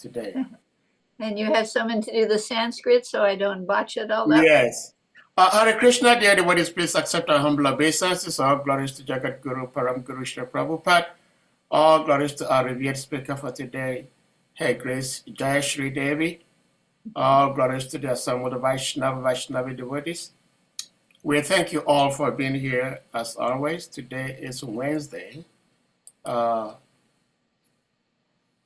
today. And you have someone to do the Sanskrit so I don't botch it all up? Yes. Hare Krishna, dear devotees, please accept our humble obeisances. All glories to Jagat Guru, Param Guru, Shri Prabhupada. All glories to our revered speaker for today, Her Grace JAYASRI Devi. All glories to the Samud Vaishnavi devotees. We thank you all for being here as always. Today is Wednesday.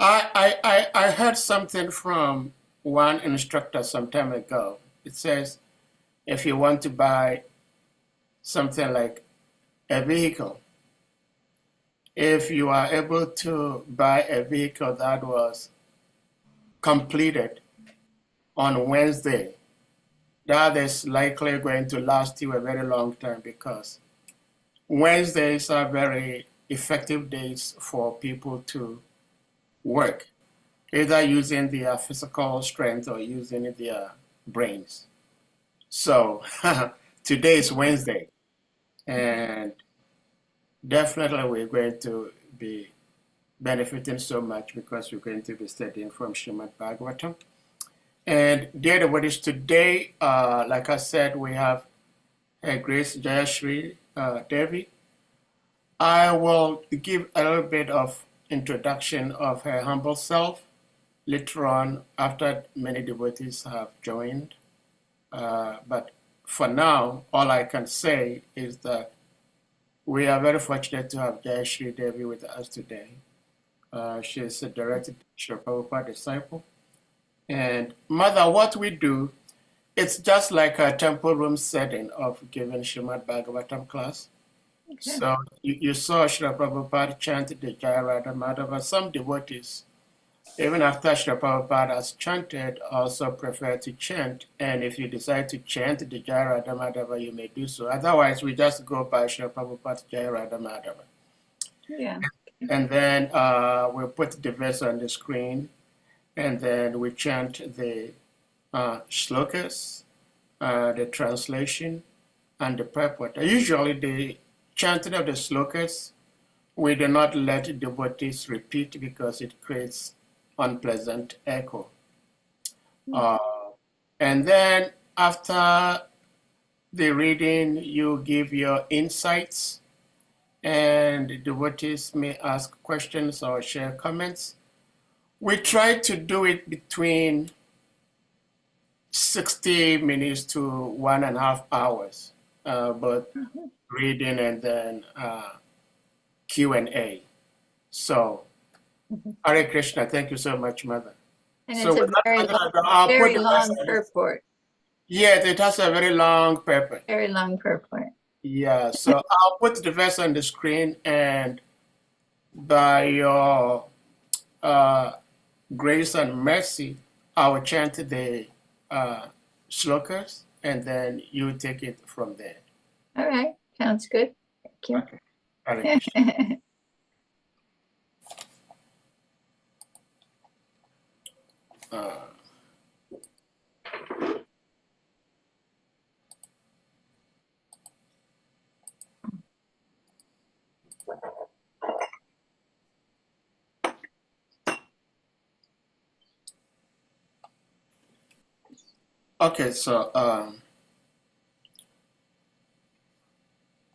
I heard something from one instructor some time ago. It says, if you want to buy something like a vehicle, if you are able to buy a vehicle that was completed on Wednesday, that is likely going to last you a very long time, because Wednesdays are very effective days for people to work, either using their physical strength or using their brains. So today is Wednesday, and definitely we're going to be benefiting so much because we're going to be studying from Srimad Bhagavatam. And dear devotees, today, like I said, we have Her Grace JAYASRI Devi. I will give a little bit of introduction of her humble self later on after many devotees have joined. But for now, all I can say is that we are very fortunate to have JAYASRI Devi with us today. She is a direct Shri Prabhupada disciple. And Mother, what we do, it's just like a temple room setting of giving Srimad Bhagavatam class. Okay. So you saw Shri Prabhupada chant the Jaya Radha Madhava. Some devotees, even after Shri Prabhupada has chanted, also prefer to chant. And if you decide to chant the Jaya Radha Madhava, you may do so. Otherwise, we just go by Shri Prabhupada's Jaya Radha Madhava. Yeah. And then we put the verse on the screen, and then we chant the shlokas, the translation, and the purport. Usually the chanting of the shlokas, we do not let devotees repeat because it creates unpleasant echo. And then after the reading, you give your insights, and devotees may ask questions or share comments. We try to do it between 60 minutes to 1.5 hours, but reading and then Q&A. So, Hare Krishna, thank you so much, Mother. And so it's a very long purport. Yes, it has a very long purport. Very long purport. Yeah, so I'll put the verse on the screen, and by your grace and mercy, I will chant the shlokas, and then you take it from there. All right, sounds good. Thank you. Okay. Hare Krishna. Okay, so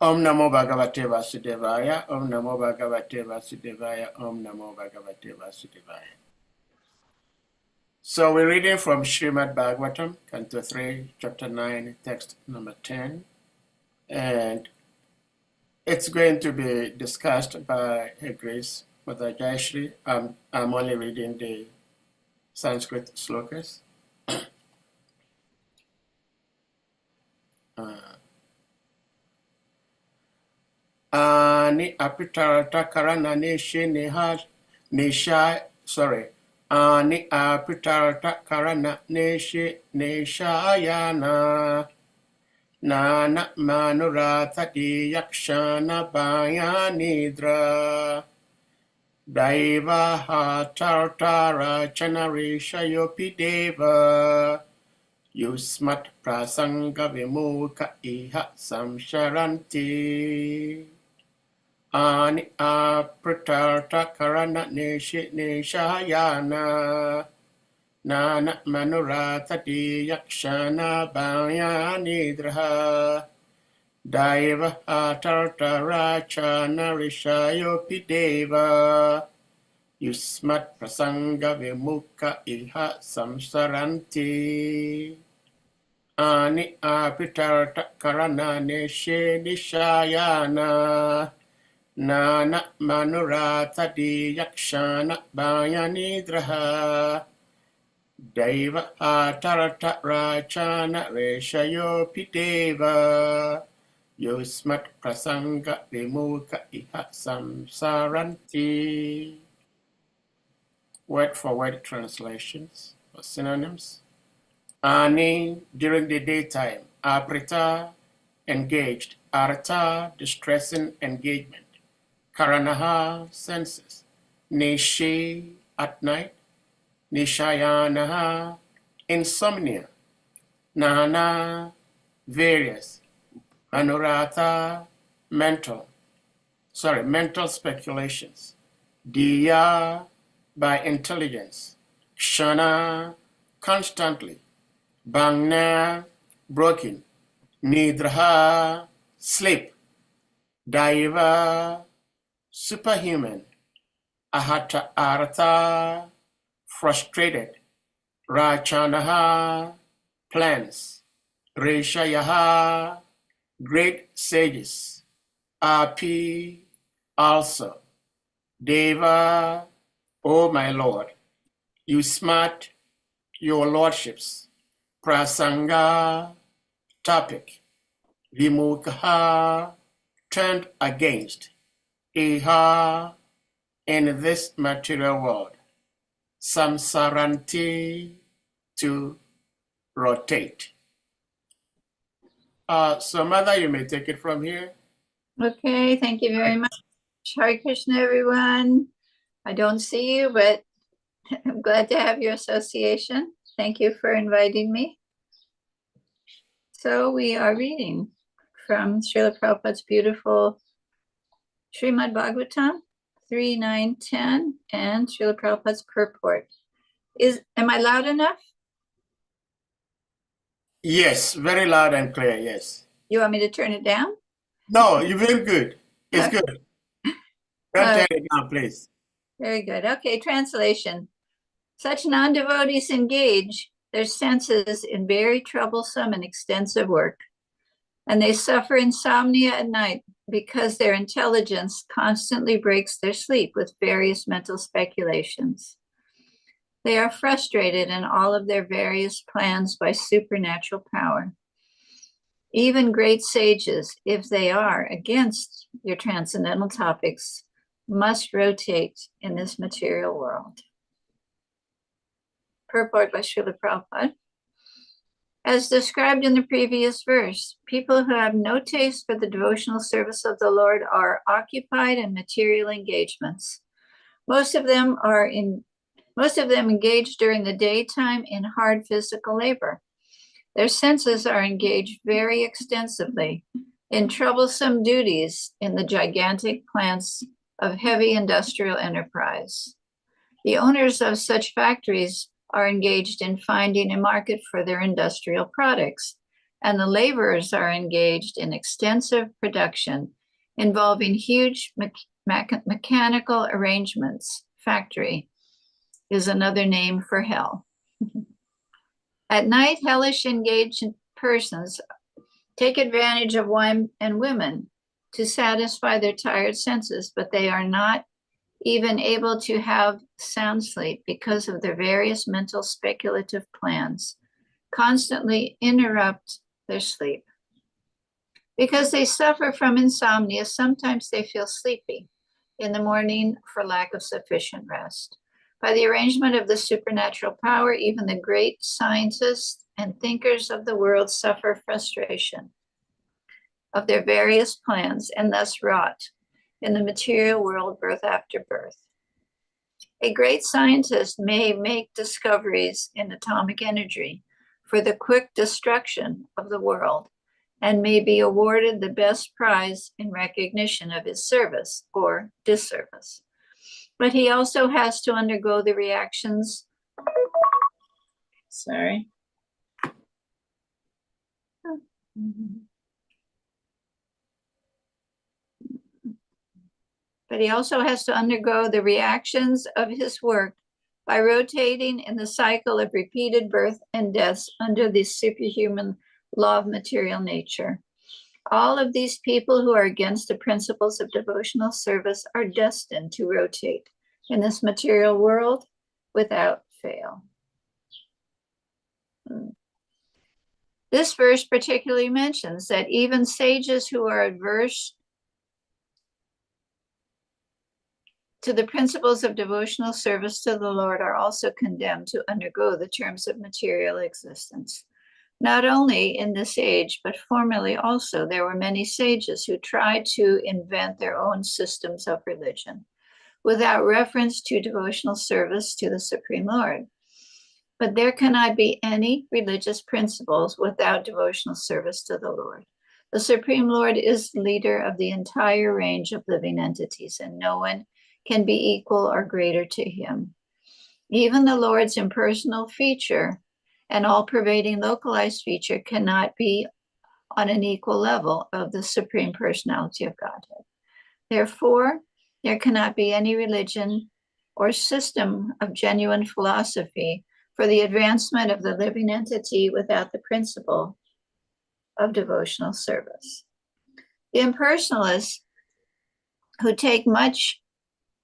Om Namo Bhagavate Vasudevaya, Om Namo Bhagavate Vasudevaya, Om Namo Bhagavate Vasudevaya. So we're reading from Srimad Bhagavatam, Canto 3, Chapter 9, text number 10. And it's going to be discussed by Her Grace Mother JAYASRI. I'm only reading the Sanskrit slokas. Ani apitarata karana neshe nesha sorry. Ani apitarata karana neshe neshayana. Nana manurata yakshana bayanidra. Daiva ha tartara chanarisha yopi deva. Yusmat prasanga vimuka iha samsharanti. Ani apratarta karana nishayana. Nana manuratati yakshana bhaya Daiva atarta rachana rishayopi deva Yusmat prasanga vimuka iha samsaranti Ani apitarta karana neshe nishayana Nana manuratati yakshana bhaya Deva atarata rachana reshayo piteva Yusmat prasanga vimuka iha samsaranti. Word for word translations or synonyms. Ani, during the daytime. Aprita, engaged. Arta, distressing engagement. Karanaha, senses. Nishi, at night. Nishayanaha, insomnia. Nahana, various. Anurata, mental speculations. Diya, by intelligence. Kshana, constantly. Bangna, broken. Nidraha, sleep. Daiva, superhuman. Ahata artha, frustrated. Rachanaha, plans. Reshayaha, great sages. Api, also. Deva, O my Lord. Yusmat, your lordships. Prasanga, topic. Vimukha, turned against. Iha, in this material world. Samsaranti, to rotate. So Mother, you may take it from here. Okay, thank you very much. Hare Krishna, everyone. I don't see you, but I'm glad to have your association. Thank you for inviting me. So we are reading from Srila Prabhupada's beautiful Srimad Bhagavatam 3, 9, 10, and Srila Prabhupada's purport. Am I loud enough? Yes, very loud and clear, yes. You want me to turn it down? No, you're very good. It's good. Don't turn it down, please. Very good. Okay, translation. Such non-devotees engage their senses in very troublesome and extensive work, and they suffer insomnia at night because their intelligence constantly breaks their sleep with various mental speculations. They are frustrated in all of their various plans by supernatural power. Even great sages, if they are against your transcendental topics, must rotate in this material world. Purport by Srila Prabhupada. As described in the previous verse, people who have no taste for the devotional service of the Lord are occupied in material engagements. Most of them engage during the daytime in hard physical labor. Their senses are engaged very extensively in troublesome duties in the gigantic plants of heavy industrial enterprise. The owners of such factories are engaged in finding a market for their industrial products, and the laborers are engaged in extensive production involving huge mechanical arrangements. Factory is another name for hell. At night, hellish engaged persons take advantage of wine and women to satisfy their tired senses, but they are not even able to have sound sleep because of their various mental speculative plans constantly interrupt their sleep. Because they suffer from insomnia, sometimes they feel sleepy in the morning for lack of sufficient rest. By the arrangement of the supernatural power, even the great scientists and thinkers of the world suffer frustration of their various plans and thus rot in the material world birth after birth. A great scientist may make discoveries in atomic energy for the quick destruction of the world and may be awarded the best prize in recognition of his service or disservice. But he also has to undergo the reactions. Sorry. But he also has to undergo the reactions of his work by rotating in the cycle of repeated birth and deaths under the superhuman law of material nature. All of these people who are against the principles of devotional service are destined to rotate in this material world without fail. This verse particularly mentions that even sages who are adverse to the principles of devotional service to the Lord are also condemned to undergo the terms of material existence. Not only in this age, but formerly also, there were many sages who tried to invent their own systems of religion without reference to devotional service to the Supreme Lord. But there cannot be any religious principles without devotional service to the Lord. The Supreme Lord is the leader of the entire range of living entities, and no one can be equal or greater to him. Even the Lord's impersonal feature and all-pervading localized feature cannot be on an equal level of the Supreme Personality of Godhead. Therefore, there cannot be any religion or system of genuine philosophy for the advancement of the living entity without the principle of devotional service. The impersonalists, who take much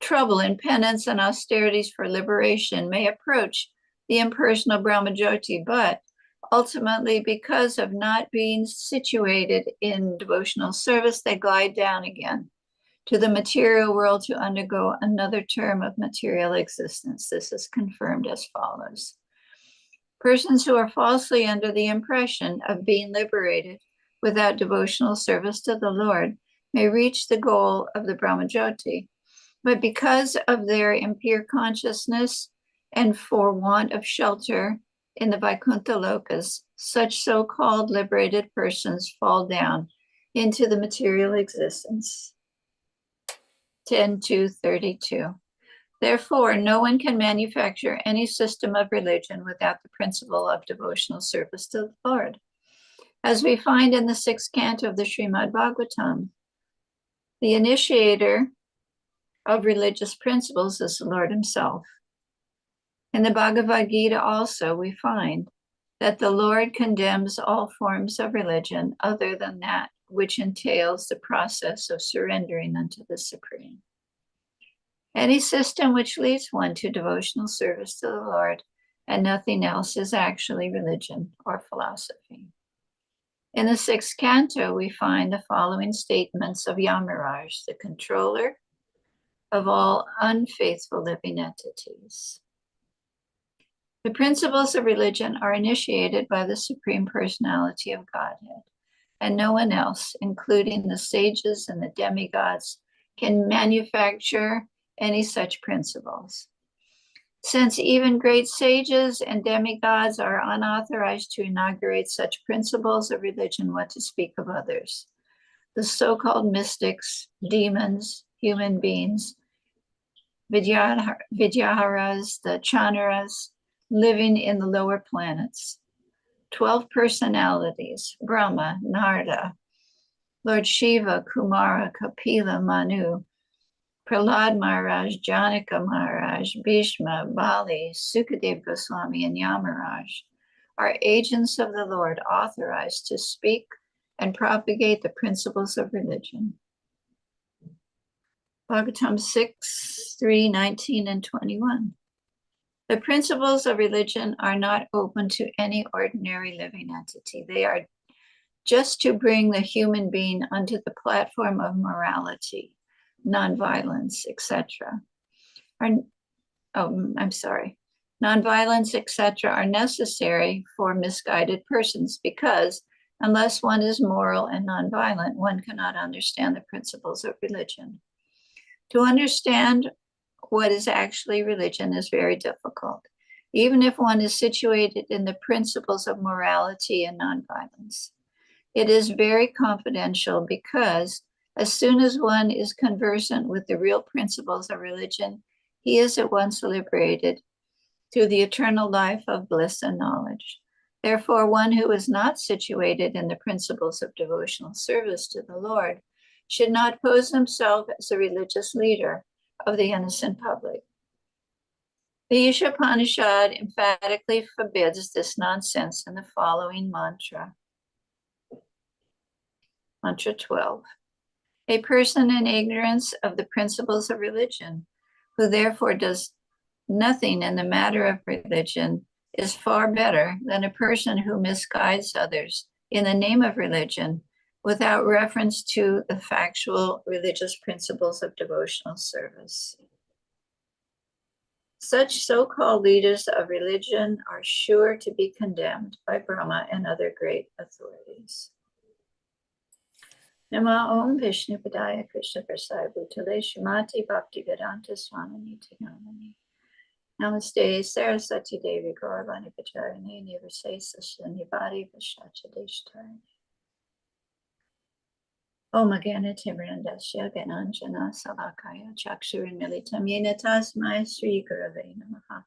trouble in penance and austerities for liberation, may approach the impersonal Brahmajyoti, but ultimately, because of not being situated in devotional service, they glide down again to the material world to undergo another term of material existence. This is confirmed as follows. Persons who are falsely under the impression of being liberated without devotional service to the Lord may reach the goal of the Brahmajyoti, but because of their impure consciousness and for want of shelter in the Vaikuntha lokas, such so-called liberated persons fall down into the material existence. 10:232. Therefore, no one can manufacture any system of religion without the principle of devotional service to the Lord. As we find in the 6th canto of the Srimad Bhagavatam, the initiator of religious principles is the Lord himself. In the Bhagavad Gita also, we find that the Lord condemns all forms of religion other than that which entails the process of surrendering unto the Supreme. Any system which leads one to devotional service to the Lord and nothing else is actually religion or philosophy. In the 6th canto, we find the following statements of Yamaraj, the controller of all unfaithful living entities. The principles of religion are initiated by the Supreme Personality of Godhead, and no one else, including the sages and the demigods, can manufacture any such principles. Since even great sages and demigods are unauthorized to inaugurate such principles of religion, what to speak of others? The so-called mystics, demons, human beings, Vidyaharas, the Chandaras, living in the lower planets, 12 personalities, Brahma, Narada, Lord Shiva, Kumara, Kapila, Manu, Prahlad Maharaj, Janaka Maharaj, Bhishma, Bali, Sukadev Goswami, and Yamaraj are agents of the Lord authorized to speak and propagate the principles of religion. Bhagavatam 6:3, 19, and 21. The principles of religion are not open to any ordinary living entity. They are just to bring the human being onto the platform of morality, nonviolence, etc. Nonviolence, etc. are necessary for misguided persons because unless one is moral and nonviolent, one cannot understand the principles of religion. To understand what is actually religion is very difficult, even if one is situated in the principles of morality and nonviolence. It is very confidential because as soon as one is conversant with the real principles of religion, he is at once liberated to the eternal life of bliss and knowledge. Therefore, one who is not situated in the principles of devotional service to the Lord should not pose himself as a religious leader of the innocent public. The Ishopanishad emphatically forbids this nonsense in the following mantra. Mantra 12. A person in ignorance of the principles of religion, who therefore does nothing in the matter of religion, is far better than a person who misguides others in the name of religion without reference to the factual religious principles of devotional service. Such so-called leaders of religion are sure to be condemned by Brahma and other great authorities. Nama Om Vishnu Padaya Krishna Prasaya Bhutale Shrimati Bhaktivedanta Swamini Tinamani. Namaste Saraswati Devi Gauravani Pacharani Nivasesa Shanibadi Vashachadeshtarani. Om Agana Timrandasya Gananjana Salakaya Chakshurin Militam Yena Tasmai Sri Gurave Namaha.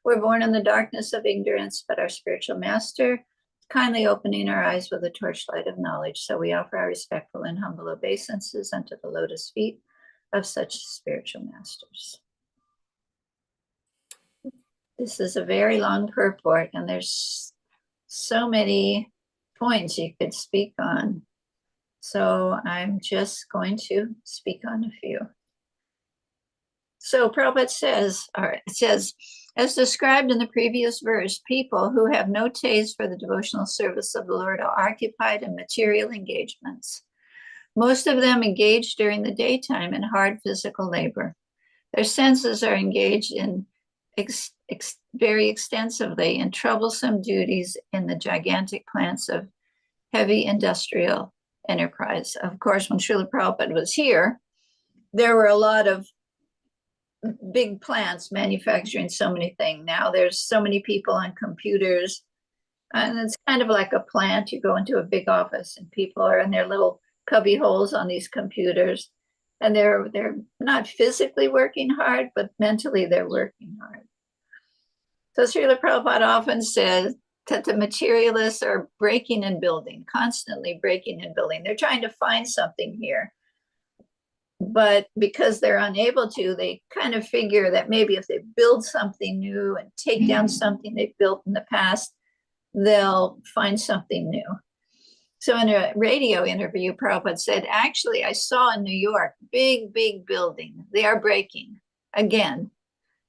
We're born in the darkness of ignorance, but our spiritual master kindly opening our eyes with the torchlight of knowledge. So we offer our respectful and humble obeisances unto the lotus feet of such spiritual masters. This is a very long purport, and there's so many points you could speak on. So I'm just going to speak on a few. So Prabhupada says, as described in the previous verse, people who have no taste for the devotional service of the Lord are occupied in material engagements. Most of them engage during the daytime in hard physical labor. Their senses are engaged in very extensively in troublesome duties in the gigantic plants of heavy industrial enterprise. Of course, when Srila Prabhupada was here, there were a lot of big plants manufacturing so many things. Now there's so many people on computers, and it's kind of like a plant. You go into a big office and people are in their little cubby holes on these computers, and they're not physically working hard, but mentally they're working hard. So Srila Prabhupada often says that the materialists are breaking and building, constantly breaking and building. They're trying to find something here. But because they're unable to, they kind of figure that maybe if they build something new and take down something they've built in the past, they'll find something new. So in a radio interview, Prabhupada said, actually, I saw in New York, big building. They are breaking. Again,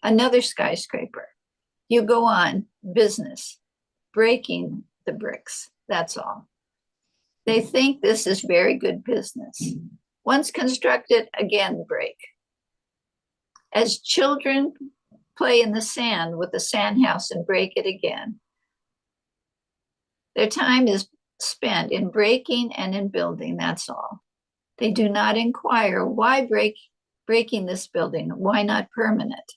another skyscraper. You go on, business, breaking the bricks. That's all. They think this is very good business. Once constructed, again break. As children play in the sand with the sand house and break it again. Their time is spent in breaking and in building, that's all. They do not inquire, why breaking this building? Why not permanent?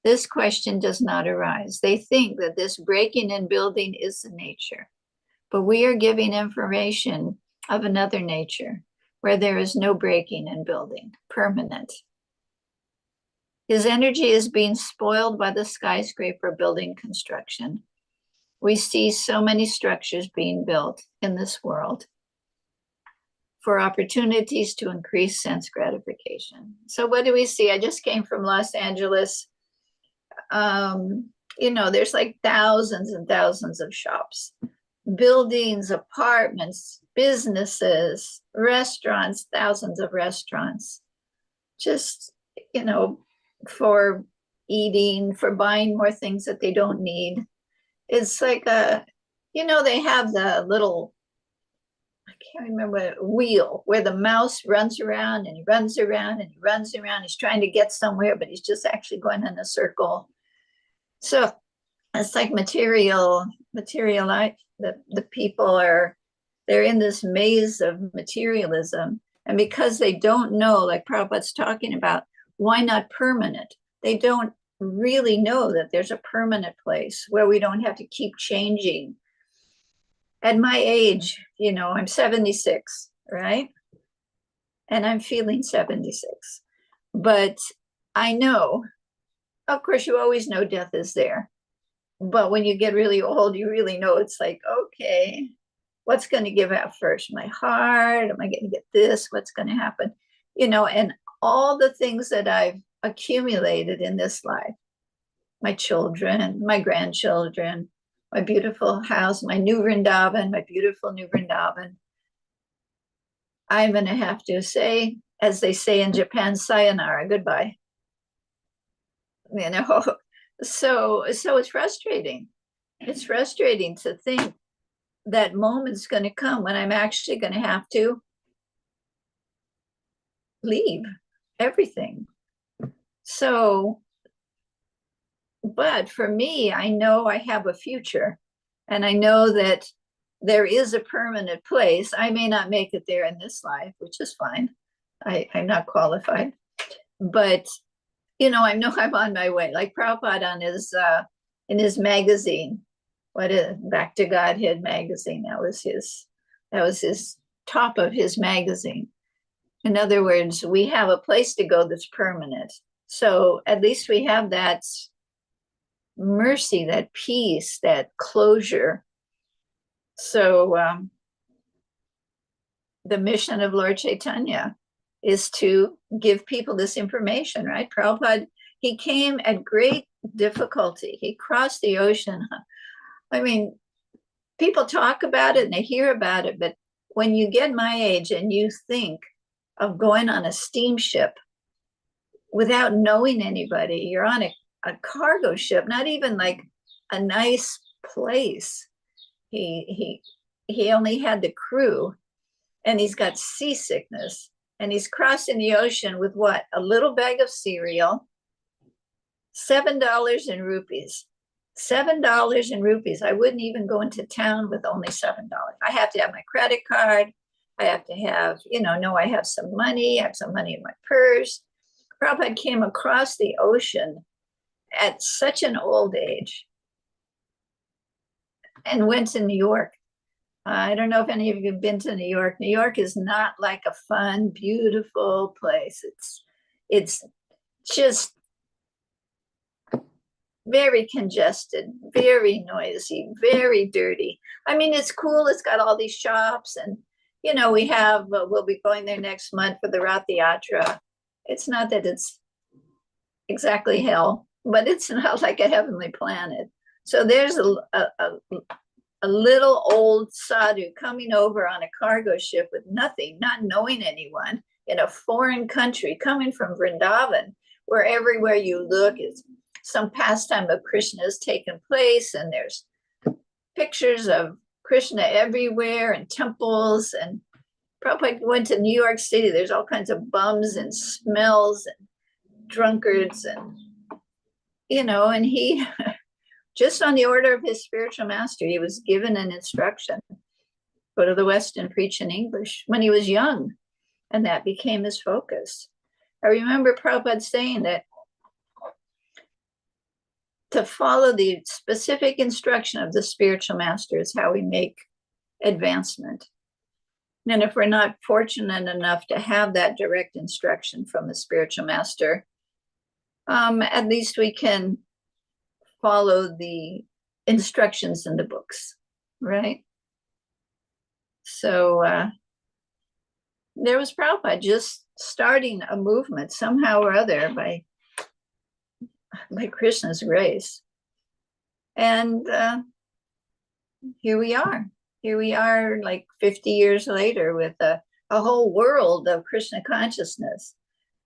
This question does not arise. They think that this breaking and building is the nature, but we are giving information of another nature, where there is no breaking and building, permanent. His energy is being spoiled by the skyscraper building construction. We see so many structures being built in this world for opportunities to increase sense gratification. So what do we see? I just came from Los Angeles. There's like thousands and thousands of shops, buildings, apartments, businesses, restaurants, thousands of restaurants, just, for eating, for buying more things that they don't need. It's like they have the little, I can't remember, wheel where the mouse runs around and he runs around and he runs around. He's trying to get somewhere, but he's just actually going in a circle. So it's like material life. The people they're in this maze of materialism. And because they don't know, like Prabhupada's talking about, why not permanent? They don't really know that there's a permanent place where we don't have to keep changing at my age, I'm 76, right? And I'm feeling 76. But I know, of course, you always know death is there. But when you get really old, you really know it's like, okay, what's going to give out first? My heart? Am I going to get this? What's going to happen? And all the things that I've accumulated in this life, my children, my grandchildren, my beautiful house, my new Vrindavan, my beautiful new Vrindavan. I'm going to have to say, as they say in Japan, sayonara, goodbye. So it's frustrating. It's frustrating to think that moment's going to come when I'm actually going to have to leave everything. So, but for me, I know I have a future, and I know that there is a permanent place. I may not make it there in this life, which is fine. I'm not qualified, but I know I'm on my way. Like Prabhupada on his in his magazine, what is Back to Godhead magazine? That was his top of his magazine. In other words, we have a place to go that's permanent. So at least we have that mercy, that peace, that closure. So the mission of Lord Chaitanya is to give people this information, right? Prabhupada, he came at great difficulty. He crossed the ocean. I mean, people talk about it and they hear about it, but when you get my age and you think of going on a steamship without knowing anybody, you're on a cargo ship, not even like a nice place. He only had the crew, and he's got seasickness, and he's crossing the ocean with what? A little bag of cereal, $7 in rupees. $7 in rupees. I wouldn't even go into town with only $7. I have to have my credit card. I have to have, I have some money. I have some money in my purse. Prabhupada came across the ocean at such an old age and went to New York. I don't know if any of you have been to New York. New York is not like a fun, beautiful place. It's just very congested, very noisy, very dirty. I mean, it's cool. It's got all these shops, and we'll be going there next month for the Rath Yatra. It's not that it's exactly hell, but it's not like a heavenly planet. So there's a little old sadhu coming over on a cargo ship with nothing, not knowing anyone, in a foreign country, coming from Vrindavan, where everywhere you look is some pastime of Krishna has taken place, and there's pictures of Krishna everywhere, and temples. And Prabhupada went to New York City. There's all kinds of bums and smells and drunkards, and and he just on the order of his spiritual master, he was given an instruction: go to the West and preach in English, when he was young, and that became his focus. I remember Prabhupada saying that to follow the specific instruction of the spiritual master is how we make advancement. And if we're not fortunate enough to have that direct instruction from the spiritual master, at least we can follow the instructions in the books, right? So there was Prabhupada just starting a movement somehow or other by Krishna's grace. And here we are. Here we are like 50 years later with a whole world of Krishna consciousness,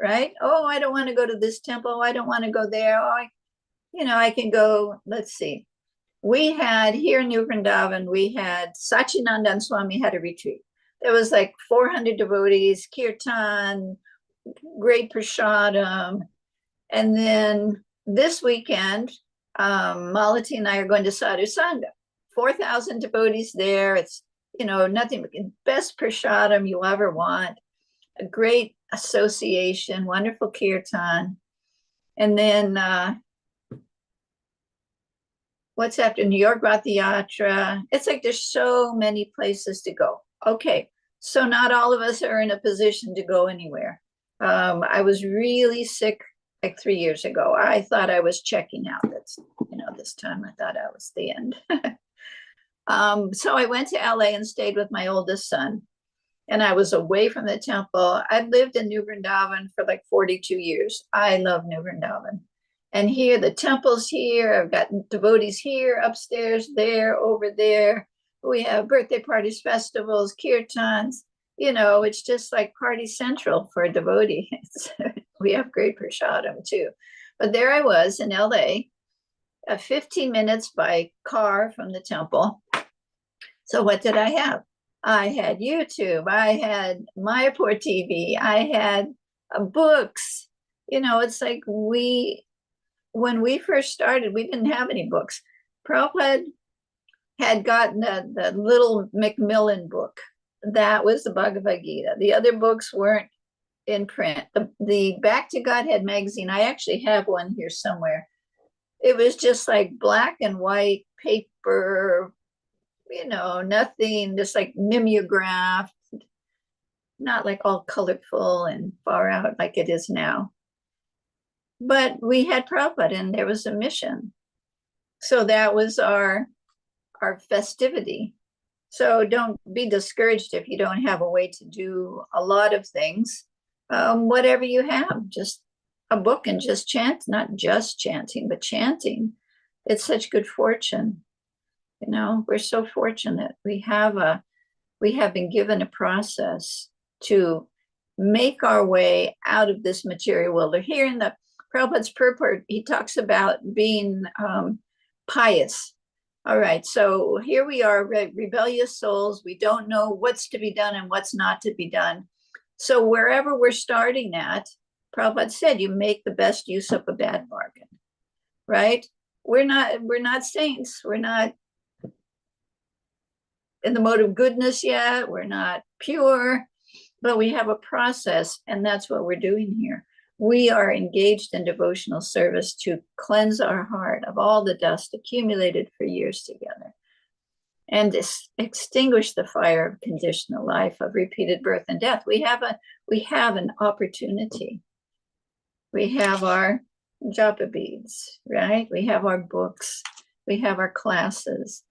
right? Oh, I don't want to go to this temple. I don't want to go there. Oh, I can go, let's see. We had here in New Vrindavan, we had Sachinandan Swami had a retreat. There was like 400 devotees, kirtan, great prasadam. And then this weekend, Malati and I are going to Sadhu Sangha. 4,000 devotees there. It's, nothing, best prasadam you'll ever want. A great association, wonderful kirtan. And then What's after New York? Rath Yatra. It's like there's so many places to go. Okay, so not all of us are in a position to go anywhere. I was really sick like 3 years ago. I thought I was checking out. That's, this time I thought I was the end. So I went to LA and stayed with my oldest son. And I was away from the temple. I lived in New Vrindavan for like 42 years. I love New Vrindavan. And here, the temple's here. I've got devotees here, upstairs, there, over there. We have birthday parties, festivals, kirtans. It's just like party central for a devotee. We have great prasadam too. But there I was in LA, 15 minutes by car from the temple. So what did I have? I had YouTube, I had Mayapur TV, I had books. It's like when we first started, we didn't have any books. Prabhupada had gotten the little Macmillan book. That was the Bhagavad Gita. The other books weren't in print. The Back to Godhead magazine, I actually have one here somewhere. It was just like black and white paper, nothing, just like mimeographed, not like all colorful and far out like it is now. But we had Prabhupada and there was a mission. So that was our festivity. So don't be discouraged if you don't have a way to do a lot of things. Whatever you have, just a book and just chant, not just chanting, but chanting. It's such good fortune. We're so fortunate. We have been given a process to make our way out of this material world. Here in the Prabhupada's purport, he talks about being pious. All right, so here we are, rebellious souls. We don't know what's to be done and what's not to be done. So wherever we're starting at, Prabhupada said, you make the best use of a bad bargain, right? We're not saints. We're not in the mode of goodness yet. We're not pure, but we have a process, and that's what we're doing here. We are engaged in devotional service to cleanse our heart of all the dust accumulated for years together and extinguish the fire of conditional life, of repeated birth and death. We have an opportunity. We have our japa beads, right? We have our books. We have our classes.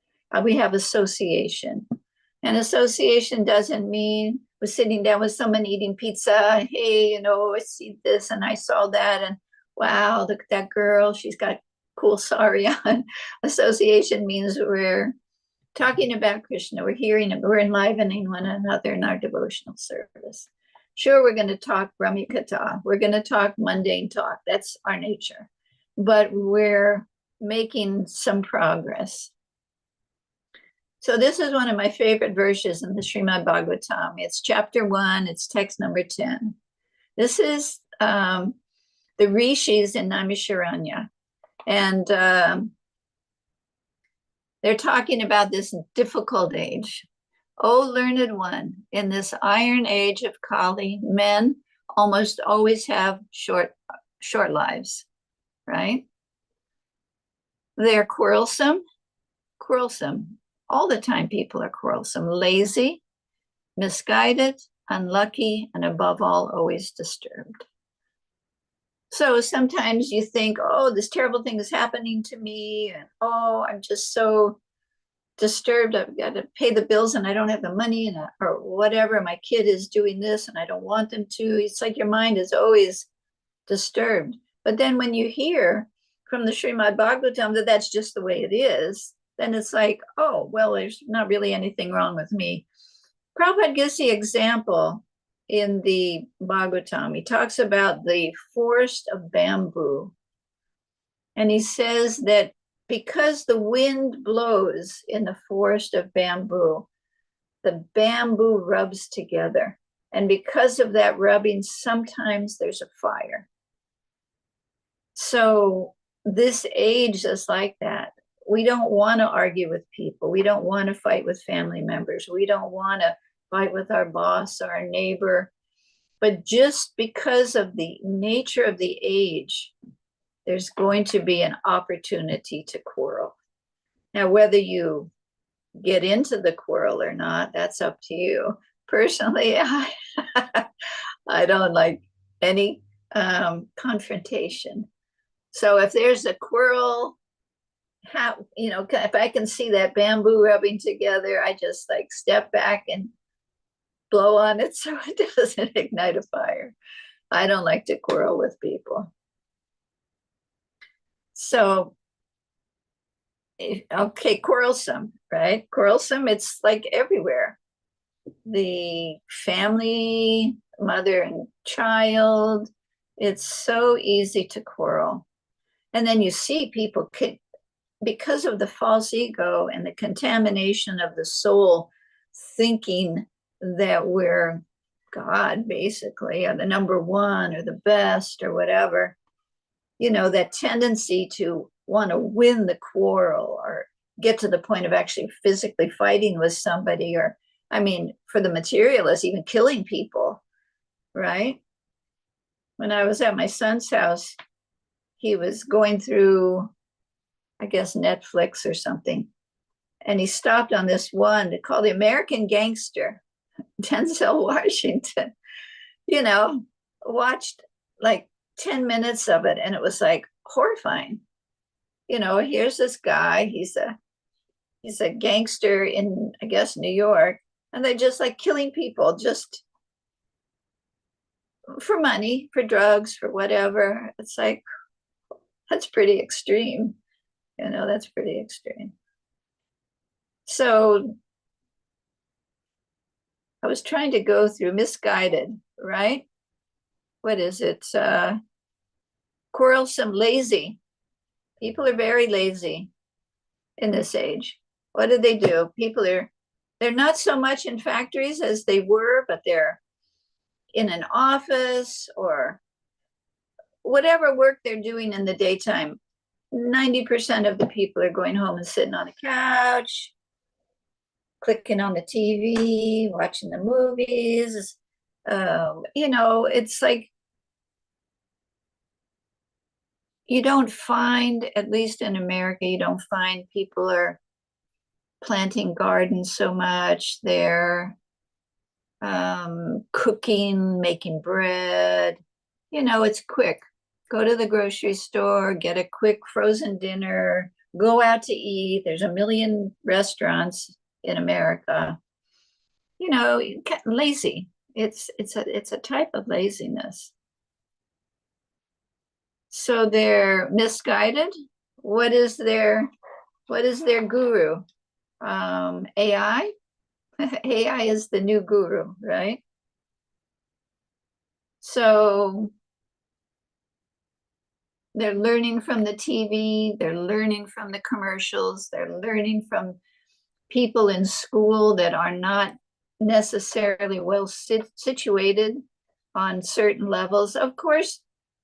We have association. And association doesn't mean we're sitting down with someone eating pizza. Hey, I see this and I saw that. And wow, look at that girl. She's got cool sari on. Association means we're talking about Krishna. We're enlivening one another in our devotional service. Sure, we're going to talk Brahmikatha. We're going to talk mundane talk. That's our nature. But we're making some progress. So this is one of my favorite verses in the Srimad Bhagavatam. It's chapter 1, it's text number 10. This is the rishis in Naimisharanya. And they're talking about this difficult age. O learned one, in this iron age of Kali, men almost always have short lives, right? They're quarrelsome. All the time people are quarrelsome, lazy, misguided, unlucky, and above all, always disturbed. So sometimes you think, oh, this terrible thing is happening to me, and oh, I'm just so disturbed. I've got to pay the bills and I don't have the money, or whatever. My kid is doing this and I don't want them to. It's like your mind is always disturbed. But then when you hear from the Srimad Bhagavatam that that's just the way it is, then it's like, oh, well, there's not really anything wrong with me. Prabhupada gives the example in the Bhagavatam. He talks about the forest of bamboo. And he says that because the wind blows in the forest of bamboo, the bamboo rubs together. And because of that rubbing, sometimes there's a fire. So this age is like that. We don't want to argue with people. We don't want to fight with family members. We don't want to fight with our boss or our neighbor. But just because of the nature of the age, there's going to be an opportunity to quarrel. Now, whether you get into the quarrel or not, that's up to you. Personally, I don't like any confrontation. So if there's a quarrel, if I can see that bamboo rubbing together, I just like step back and blow on it so it doesn't ignite a fire. I don't like to quarrel with people. So, okay, quarrelsome, right? Quarrelsome, it's like everywhere. The family, mother and child, it's so easy to quarrel. And then you see people, because of the false ego and the contamination of the soul, thinking that we're God, basically, or the number one or the best or whatever, that tendency to want to win the quarrel or get to the point of actually physically fighting with somebody, or, I mean, for the materialists, even killing people, right? When I was at my son's house, he was going through, I guess, Netflix or something, and he stopped on this one called The American Gangster. Denzel Washington, watched like 10 minutes of it, and it was like horrifying. Here's this guy, he's a gangster in, I guess, New York, and they're just like killing people just for money, for drugs, for whatever. It's like, that's pretty extreme. That's pretty extreme. So I was trying to go through misguided, right? What is it? Quarrelsome, lazy. People are very lazy in this age. What do? They're not so much in factories as they were, but they're in an office or whatever work they're doing in the daytime. 90% of the people are going home and sitting on a couch, clicking on the TV, watching the movies. It's like you don't find, at least in America, you don't find people are planting gardens so much. They're cooking, making bread. It's quick. Go to the grocery store, get a quick frozen dinner, go out to eat. There's a million restaurants in America. Lazy. It's a type of laziness. So they're misguided. What is their guru? AI. AI is the new guru, right? So they're learning from the TV, they're learning from the commercials, they're learning from people in school that are not necessarily well situated on certain levels. Of course,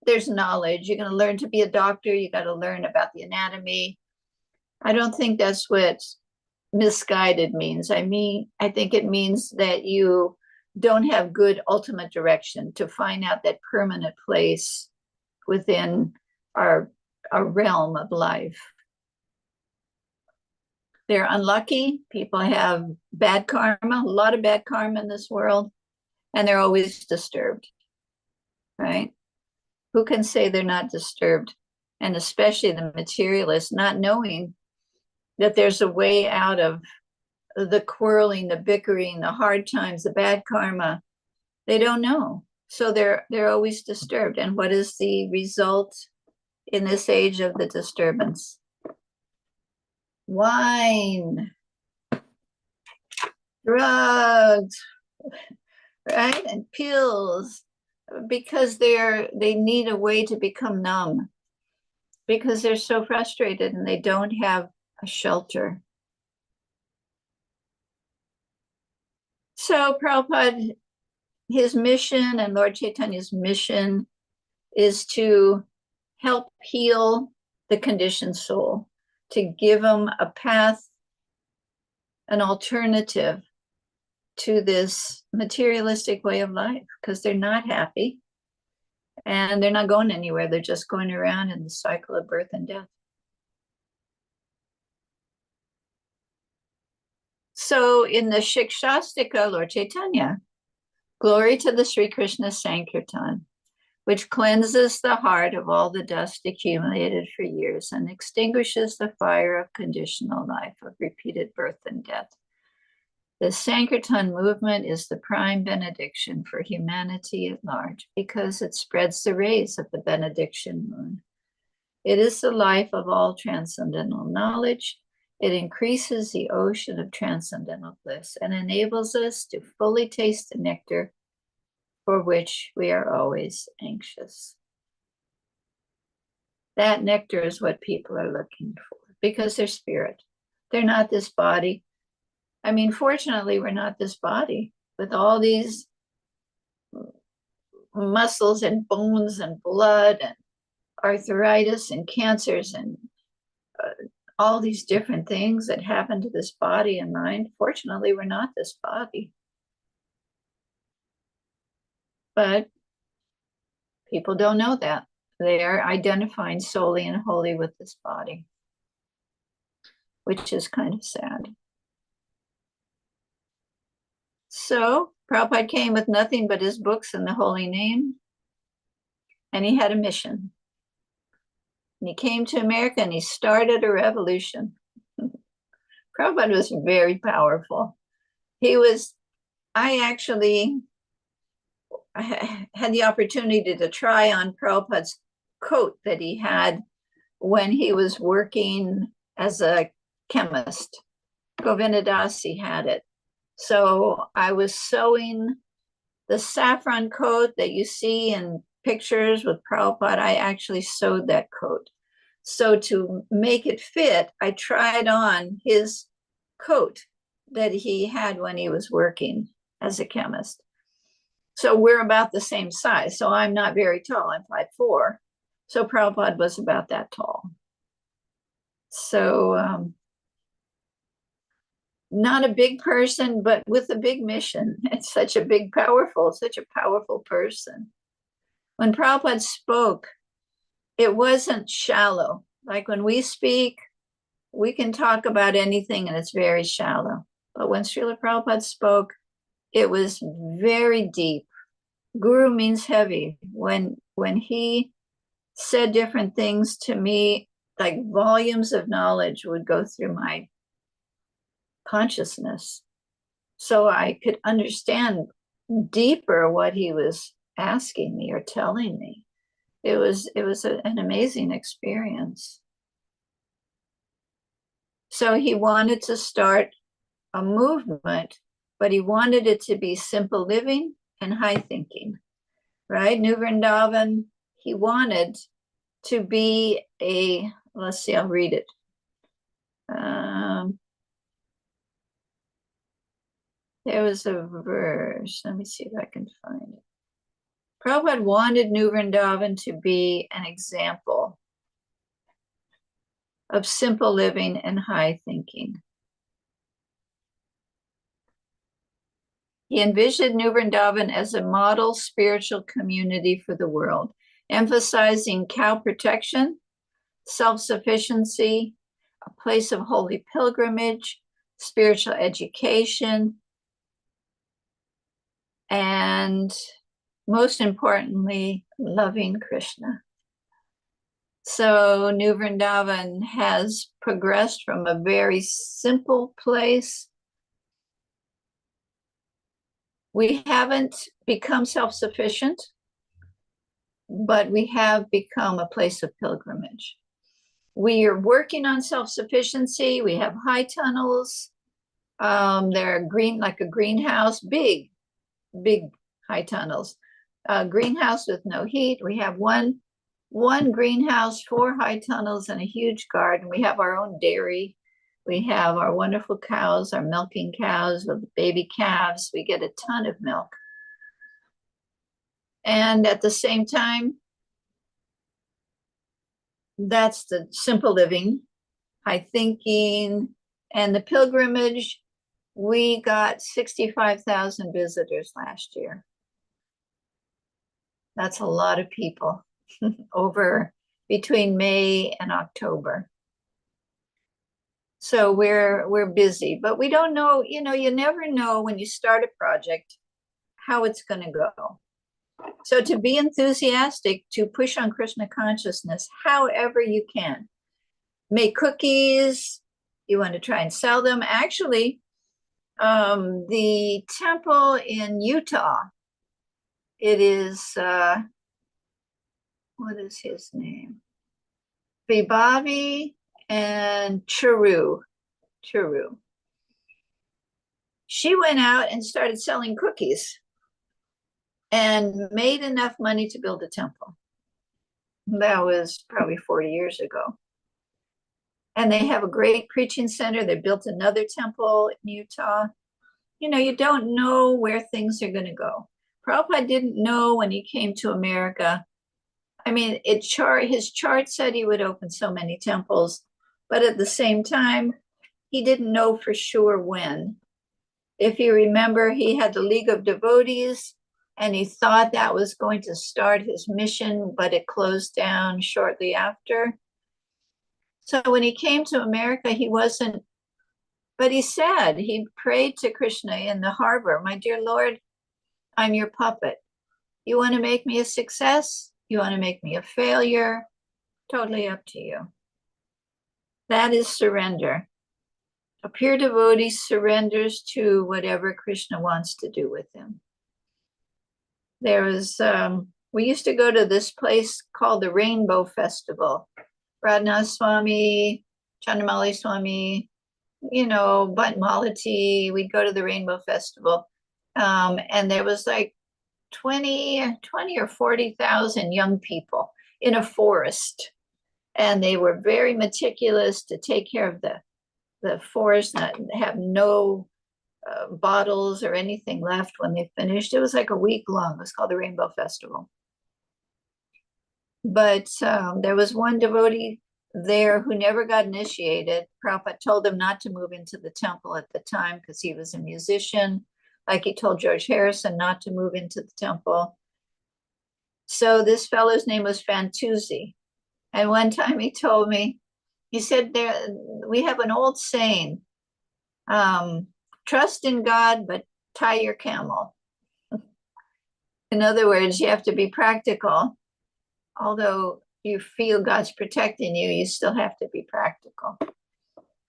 there's knowledge. You're going to learn to be a doctor, you got to learn about the anatomy. I don't think that's what misguided means. I think it means that you don't have good ultimate direction to find out that permanent place within our realm of life. They're unlucky. People have bad karma, a lot of bad karma in this world, and they're always disturbed, right? Who can say they're not disturbed? And especially the materialists, not knowing that there's a way out of the quarreling, the bickering, the hard times, the bad karma. They don't know. So they're always disturbed. And what is the result in this age of the disturbance? Wine, drugs, right? And pills, because they need a way to become numb, because they're so frustrated and they don't have a shelter. So Prabhupada, his mission and Lord Chaitanya's mission is to help heal the conditioned soul, to give them a path, an alternative to this materialistic way of life, because they're not happy and they're not going anywhere. They're just going around in the cycle of birth and death. So in the Shikshastika, Lord Chaitanya, glory to the Sri Krishna Sankirtan, which cleanses the heart of all the dust accumulated for years and extinguishes the fire of conditional life, of repeated birth and death. The Sankirtan movement is the prime benediction for humanity at large because it spreads the rays of the benediction moon. It is the life of all transcendental knowledge. It increases the ocean of transcendental bliss and enables us to fully taste the nectar for which we are always anxious. That nectar is what people are looking for because they're spirit. They're not this body. I mean, fortunately, we're not this body with all these muscles and bones and blood and arthritis and cancers and all these different things that happen to this body and mind. Fortunately, we're not this body. But people don't know that. They are identifying solely and wholly with this body, which is kind of sad. So Prabhupada came with nothing but his books and the holy name, and he had a mission. And he came to America and he started a revolution. Prabhupada was very powerful. I had the opportunity to try on Prabhupada's coat that he had when he was working as a chemist. Govindadasi had it. So I was sewing the saffron coat that you see in pictures with Prabhupada. I actually sewed that coat. So to make it fit, I tried on his coat that he had when he was working as a chemist. So we're about the same size. So I'm not very tall. I'm 5'4". So Prabhupada was about that tall. So not a big person, but with a big mission. It's such a powerful person. When Prabhupada spoke, it wasn't shallow. Like when we speak, we can talk about anything and it's very shallow. But when Srila Prabhupada spoke, it was very deep. Guru means heavy. When he said different things to me, like volumes of knowledge would go through my consciousness. So I could understand deeper what he was asking me or telling me. It was an amazing experience. So he wanted to start a movement, but he wanted it to be simple living and high thinking, right? New Vrindavan, he wanted to be let's see, I'll read it. There was a verse, let me see if I can find it. Prabhupada wanted New Vrindavan to be an example of simple living and high thinking. He envisioned New Vrindavan as a model spiritual community for the world, emphasizing cow protection, self-sufficiency, a place of holy pilgrimage, spiritual education, and most importantly, loving Krishna. So New Vrindavan has progressed from a very simple place. We haven't become self-sufficient, but we have become a place of pilgrimage. We are working on self-sufficiency. We have high tunnels. They're green, like a greenhouse, big high tunnels. Greenhouse with no heat. We have one greenhouse, 4 high tunnels, and a huge garden. We have our own dairy. We have our wonderful cows, our milking cows with baby calves. We get a ton of milk. And at the same time, that's the simple living, high thinking, and the pilgrimage. We got 65,000 visitors last year. That's a lot of people over between May and October. So we're busy, but we don't know, you know, you never know when you start a project how it's going to go. So to be enthusiastic, to push on Krishna consciousness, however you can. Make cookies, you want to try and sell them. Actually, the temple in Utah, it is, what is his name? Vibavi and Charu. She went out and started selling cookies and made enough money to build a temple. That was probably 40 years ago. And they have a great preaching center. They built another temple in Utah. You know, you don't know where things are going to go. Prabhupada didn't know when he came to America. I mean, his chart said he would open so many temples, but at the same time, he didn't know for sure when. If you remember, he had the League of Devotees, and he thought that was going to start his mission, but it closed down shortly after. So when he came to America, he wasn't, but he said, he prayed to Krishna in the harbor, "My dear Lord, I'm your puppet. You want to make me a success? You want to make me a failure? Totally up to you." That is surrender. A pure devotee surrenders to whatever Krishna wants to do with him. There was, we used to go to this place called the Rainbow Festival. Radhanath Swami, Chandramali Swami, you know, Bhatmalati, we'd go to the Rainbow Festival. And there was like 20 or 40,000 young people in a forest. And they were very meticulous to take care of the forest, not have no bottles or anything left when they finished. It was like a week long. It was called the Rainbow Festival. But there was one devotee there who never got initiated. Prabhupada told him not to move into the temple at the time because he was a musician, like he told George Harrison not to move into the temple. So this fellow's name was Fantuzzi. And one time he told me, he said, we have an old saying, trust in God, but tie your camel. In other words, you have to be practical. Although you feel God's protecting you, you still have to be practical.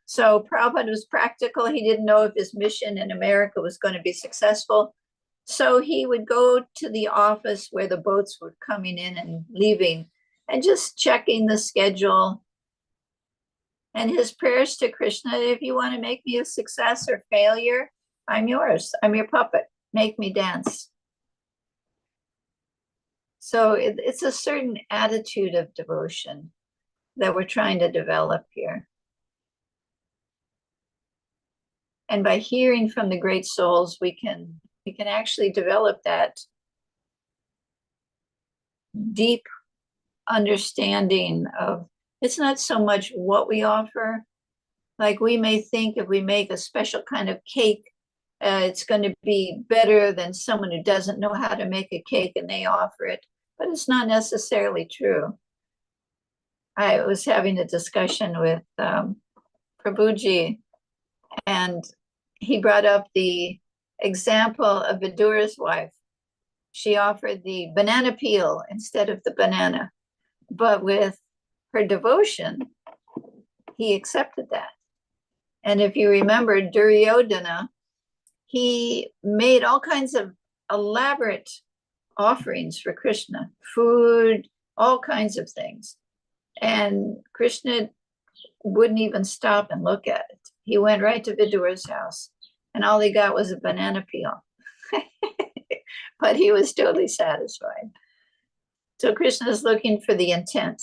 So Prabhupada was practical. He didn't know if his mission in America was going to be successful. So he would go to the office where the boats were coming in and leaving and just checking the schedule. And his prayers to Krishna, if you want to make me a success or failure, I'm yours. I'm your puppet. Make me dance. So it's a certain attitude of devotion that we're trying to develop here. And by hearing from the great souls, we can actually develop that deep understanding of, it's not so much what we offer. Like we may think if we make a special kind of cake, it's going to be better than someone who doesn't know how to make a cake and they offer it. But it's not necessarily true. I was having a discussion with Prabhuji, and he brought up the example of Vidura's wife. She offered the banana peel instead of the banana, but with her devotion, he accepted that. And if you remember Duryodhana, he made all kinds of elaborate offerings for Krishna, food, all kinds of things. And Krishna wouldn't even stop and look at it. He went right to Vidura's house, and all he got was a banana peel. But he was totally satisfied. So Krishna is looking for the intent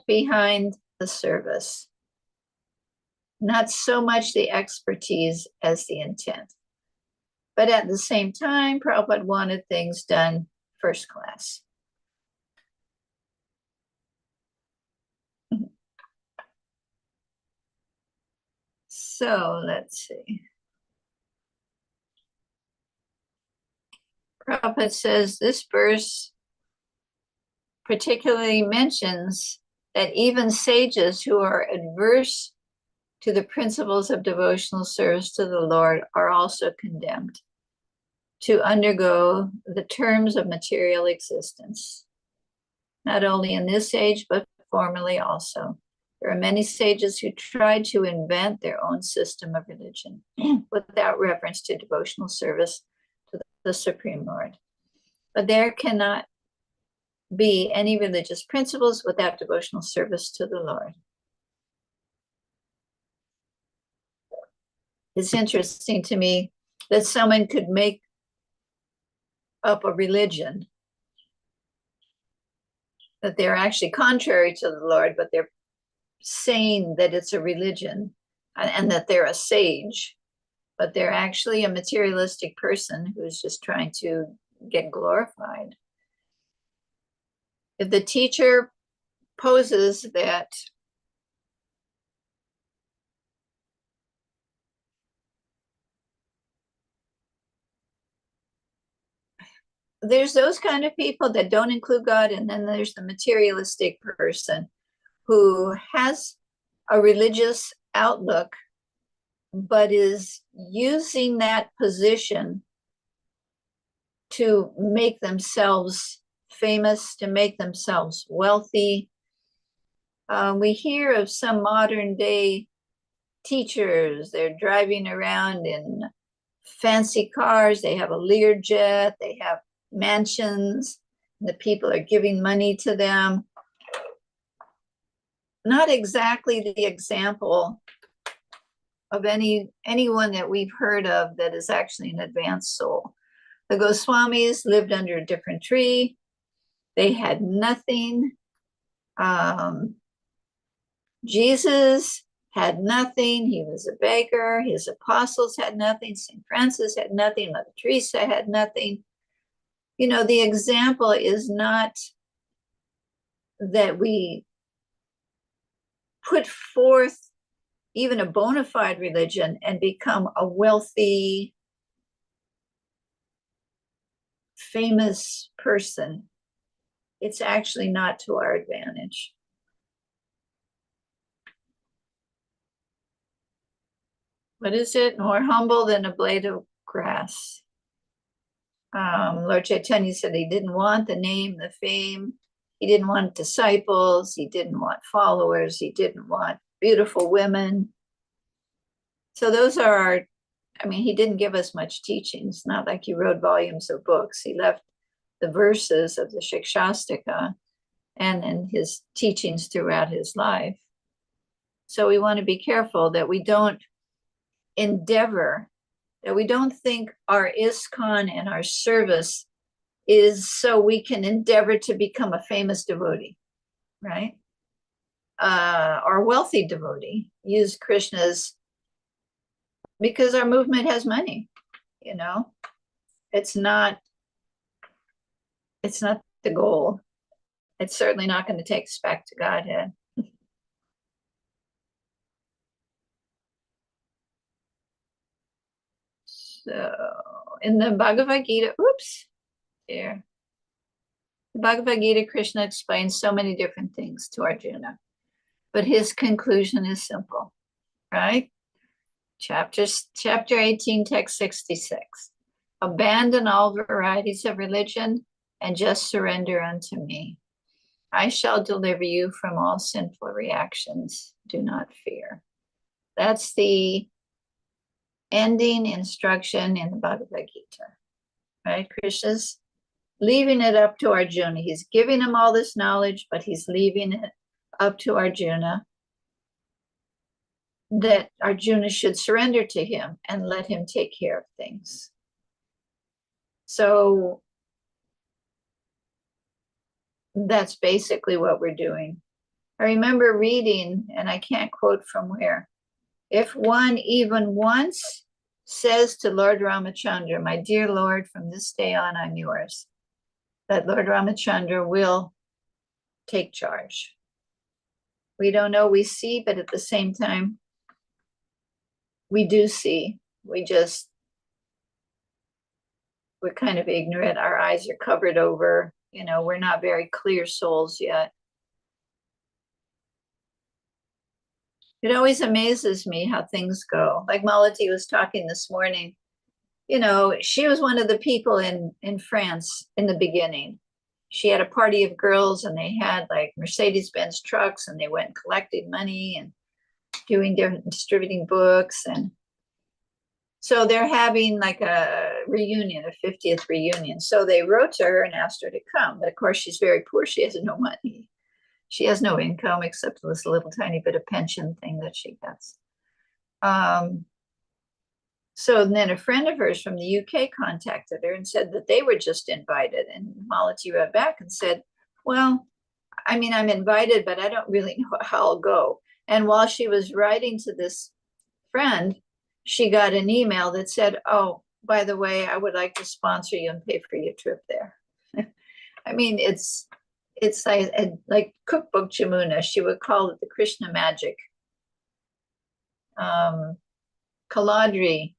behind the service. Not so much the expertise as the intent. But at the same time, Prabhupada wanted things done first class. So let's see. Prabhupada says this verse particularly mentions that even sages who are adverse to the principles of devotional service to the Lord are also condemned to undergo the terms of material existence, not only in this age, but formerly also. There are many sages who tried to invent their own system of religion without reference to devotional service to the Supreme Lord. But there cannot be any religious principles without devotional service to the Lord. It's interesting to me that someone could make up a religion that they're actually contrary to the Lord, but they're saying that it's a religion and that they're a sage, but they're actually a materialistic person who's just trying to get glorified. If the teacher poses that there's those kind of people that don't include God, and then there's the materialistic person who has a religious outlook, but is using that position to make themselves famous, to make themselves wealthy. We hear of some modern day teachers, they're driving around in fancy cars, they have a Learjet, they have mansions, the people are giving money to them. Not exactly the example of anyone that we've heard of that is actually an advanced soul. The Goswamis lived under a different tree. They had nothing. Jesus had nothing. He was a beggar. His apostles had nothing. St. Francis had nothing. Mother Teresa had nothing. You know, the example is not that we put forth even a bona fide religion and become a wealthy, famous person. It's actually not to our advantage. What is it? More humble than a blade of grass. Lord Chaitanya said he didn't want the name, the fame. He didn't want disciples. He didn't want followers. He didn't want beautiful women. So those are our, I mean, he didn't give us much teaching. It's not like he wrote volumes of books. He left the verses of the Shikshastika and his teachings throughout his life. So we want to be careful that we don't endeavor, that we don't think our ISKCON and our service is so we can endeavor to become a famous devotee, right? Or wealthy devotee, use Krishna's, because our movement has money, you know, it's not the goal. It's certainly not going to take us back to Godhead. So in the Bhagavad Gita, the Bhagavad Gita, Krishna explains so many different things to Arjuna, but his conclusion is simple, right? Chapter 18, text 66. Abandon all varieties of religion and just surrender unto me. I shall deliver you from all sinful reactions. Do not fear. That's the ending instruction in the Bhagavad Gita, right? Krishna's leaving it up to Arjuna. He's giving him all this knowledge, but he's leaving it up to Arjuna, that Arjuna should surrender to him and let him take care of things. So that's basically what we're doing. I remember reading, and I can't quote from where, if one even once says to Lord Ramachandra, my dear Lord, from this day on, I'm yours, that Lord Ramachandra will take charge. We don't know, we see, but at the same time, we do see. We're kind of ignorant. Our eyes are covered over, you know, we're not very clear souls yet. It always amazes me how things go. Like Malati was talking this morning, you know, she was one of the people in France in the beginning. She had a party of girls and they had like Mercedes-Benz trucks and they went collecting money and doing different, distributing books. And so they're having like a reunion, a 50th reunion. So they wrote to her and asked her to come. But of course, she's very poor. She has no money. She has no income except this little tiny bit of pension thing that she gets. So then a friend of hers from the UK contacted her and said that they were just invited. And Malati wrote back and said, well, I mean, I'm invited, but I don't really know how I'll go. And while she was writing to this friend, she got an email that said, oh, by the way, I would like to sponsor you and pay for your trip there. I mean, it's like cookbook Jamuna. She would call it the Krishna magic. Kaladri,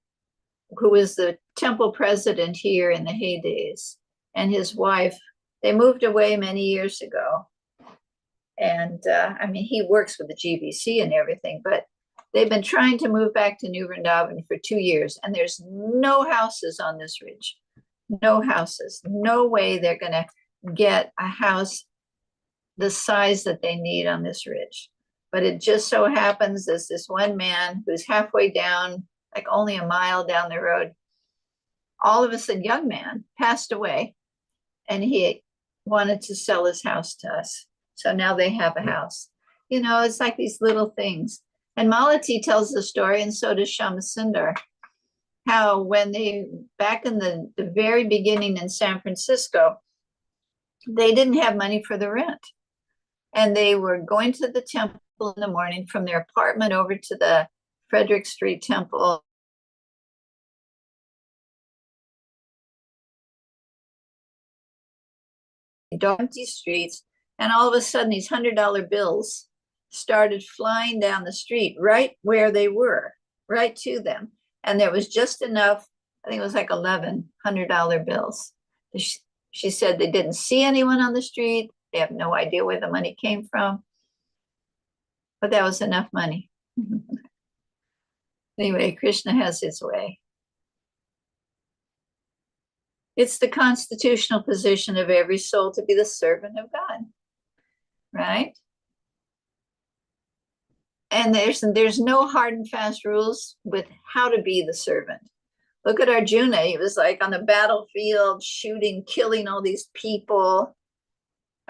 who was the temple president here in the heydays, and his wife, they moved away many years ago. And I mean, he works with the GBC and everything, but they've been trying to move back to New Vrindavan for 2 years, and there's no houses on this ridge. No houses. No way they're going to get a house the size that they need on this ridge. But it just so happens there's this one man who's halfway down, like only a mile down the road. All of a sudden, young man passed away, and he wanted to sell his house to us. So now they have a house. You know, it's like these little things. And Malati tells the story, and so does Shamasundar, how when they, back in the very beginning in San Francisco, they didn't have money for the rent. And they were going to the temple in the morning from their apartment over to the Frederick Street Temple. Empty streets, and all of a sudden these $100 bills started flying down the street right where they were, right to them. And there was just enough, I think it was like 11 $100 bills. She said they didn't see anyone on the street. They have no idea where the money came from, but that was enough money. Anyway, Krishna has his way. It's the constitutional position of every soul to be the servant of God, right? And there's no hard and fast rules with how to be the servant. Look at Arjuna. He was like on the battlefield, shooting, killing all these people.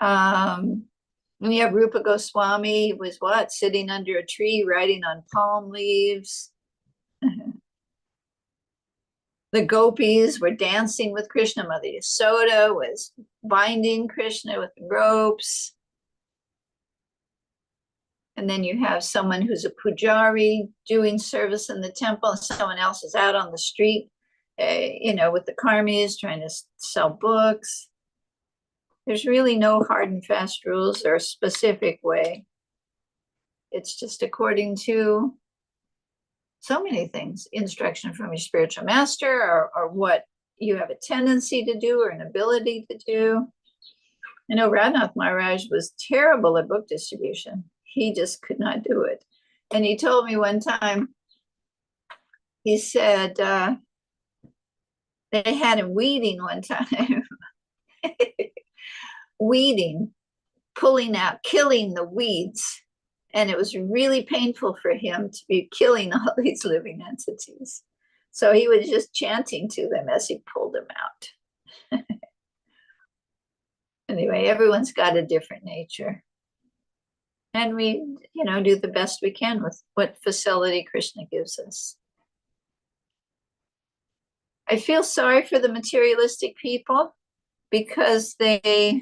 We have Rupa Goswami was what? Sitting under a tree, writing on palm leaves. The gopis were dancing with Krishna. Mother Yasoda was binding Krishna with ropes. And then you have someone who's a pujari doing service in the temple, and someone else is out on the street, you know, with the karmis trying to sell books. There's really no hard and fast rules or a specific way. It's just according to so many things, instruction from your spiritual master, or what you have a tendency to do or an ability to do. I know Radhanath Maharaj was terrible at book distribution. He just could not do it. And he told me one time, he said, they had him weeding one time. Weeding, pulling out, killing the weeds. And it was really painful for him to be killing all these living entities. So he was just chanting to them as he pulled them out. Anyway, everyone's got a different nature. And we, you know, do the best we can with what facility Krishna gives us. I feel sorry for the materialistic people because they're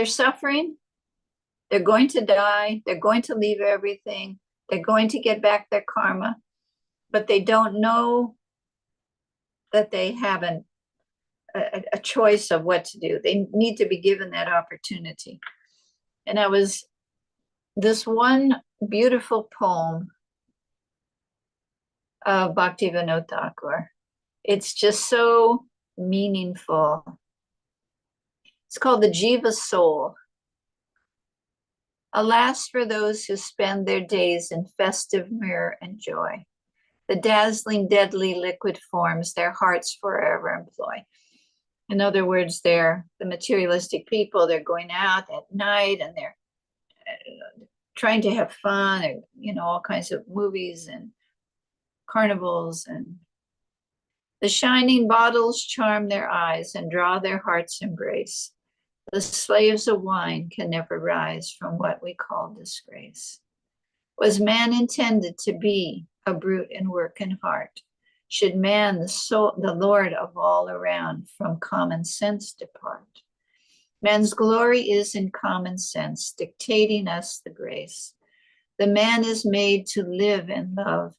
suffering. They're going to die. They're going to leave everything. They're going to get back their karma, but they don't know that they have a choice of what to do. They need to be given that opportunity. And this one beautiful poem of Bhaktivinoda Thakur. It's just so meaningful. It's called The Jiva Soul. Alas for those who spend their days in festive mirror and joy. The dazzling, deadly liquid forms their hearts forever employ. In other words, they're the materialistic people. They're going out at night and they're trying to have fun, and all kinds of movies and carnivals, and the shining bottles charm their eyes and draw their hearts' embrace. The slaves of wine can never rise from what we call disgrace. Was man intended to be a brute in work and heart? Should man, the Lord of all around, from common sense depart? Man's glory is in common sense, dictating us the grace. The man is made to live and love.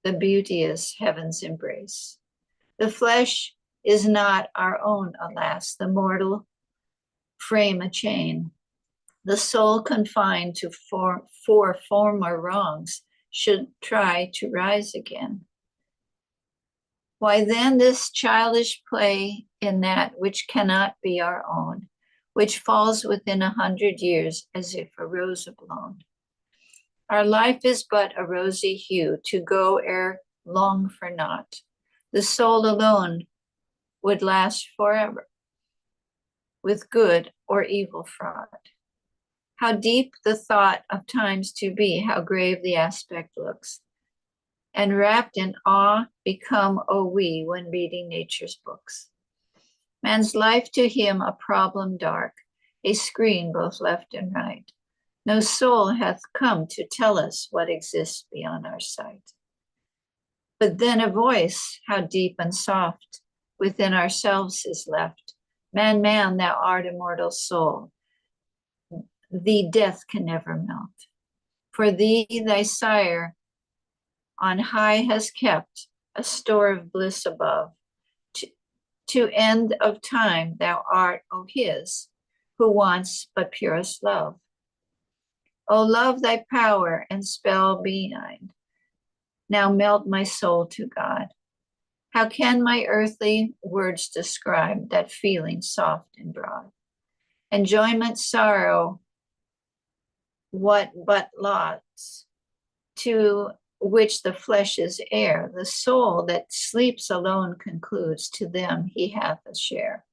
The beauty is heaven's embrace. The flesh is not our own, alas, the mortal frame a chain. The soul confined to four former wrongs should try to rise again. Why then this childish play in that which cannot be our own, which falls within 100 years as if a rose blown? Our life is but a rosy hue to go ere long for naught. The soul alone would last forever, with good or evil fraught. How deep the thought of times to be, how grave the aspect looks. And wrapped in awe become, oh we, when reading nature's books. Man's life to him a problem dark, a screen both left and right. No soul hath come to tell us what exists beyond our sight. But then a voice, how deep and soft, within ourselves is left. Man, man, thou art immortal soul. Thee death can never melt. For thee thy sire on high has kept a store of bliss above. To end of time thou art, O his, who wants but purest love. O love, thy power and spell benign, now melt my soul to God. How can my earthly words describe that feeling soft and broad? Enjoyment, sorrow, what but lots, to which the flesh is heir. The soul that sleeps alone concludes, to them he hath a share.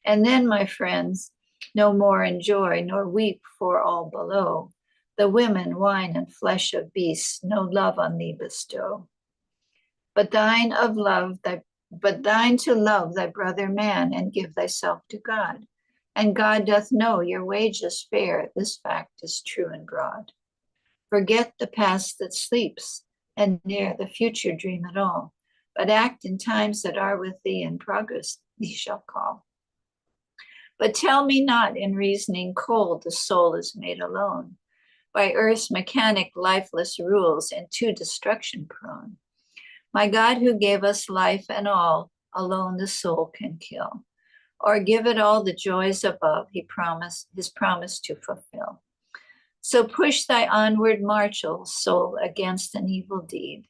And then, my friends, no more enjoy, nor weep for all below. The women, wine, and flesh of beasts, no love on thee bestow. But thine to love thy brother man, and give thyself to God. And God doth know your wages fair, this fact is true and broad. Forget the past that sleeps, and ne'er the future dream at all, but act in times that are with thee, in progress thee shall call. But tell me not in reasoning cold the soul is made alone, by earth's mechanic lifeless rules, and to destruction prone. My God, who gave us life and all, alone the soul can kill, or give it all the joys above his promise to fulfill. So push thy onward march, O soul, against an evil deed,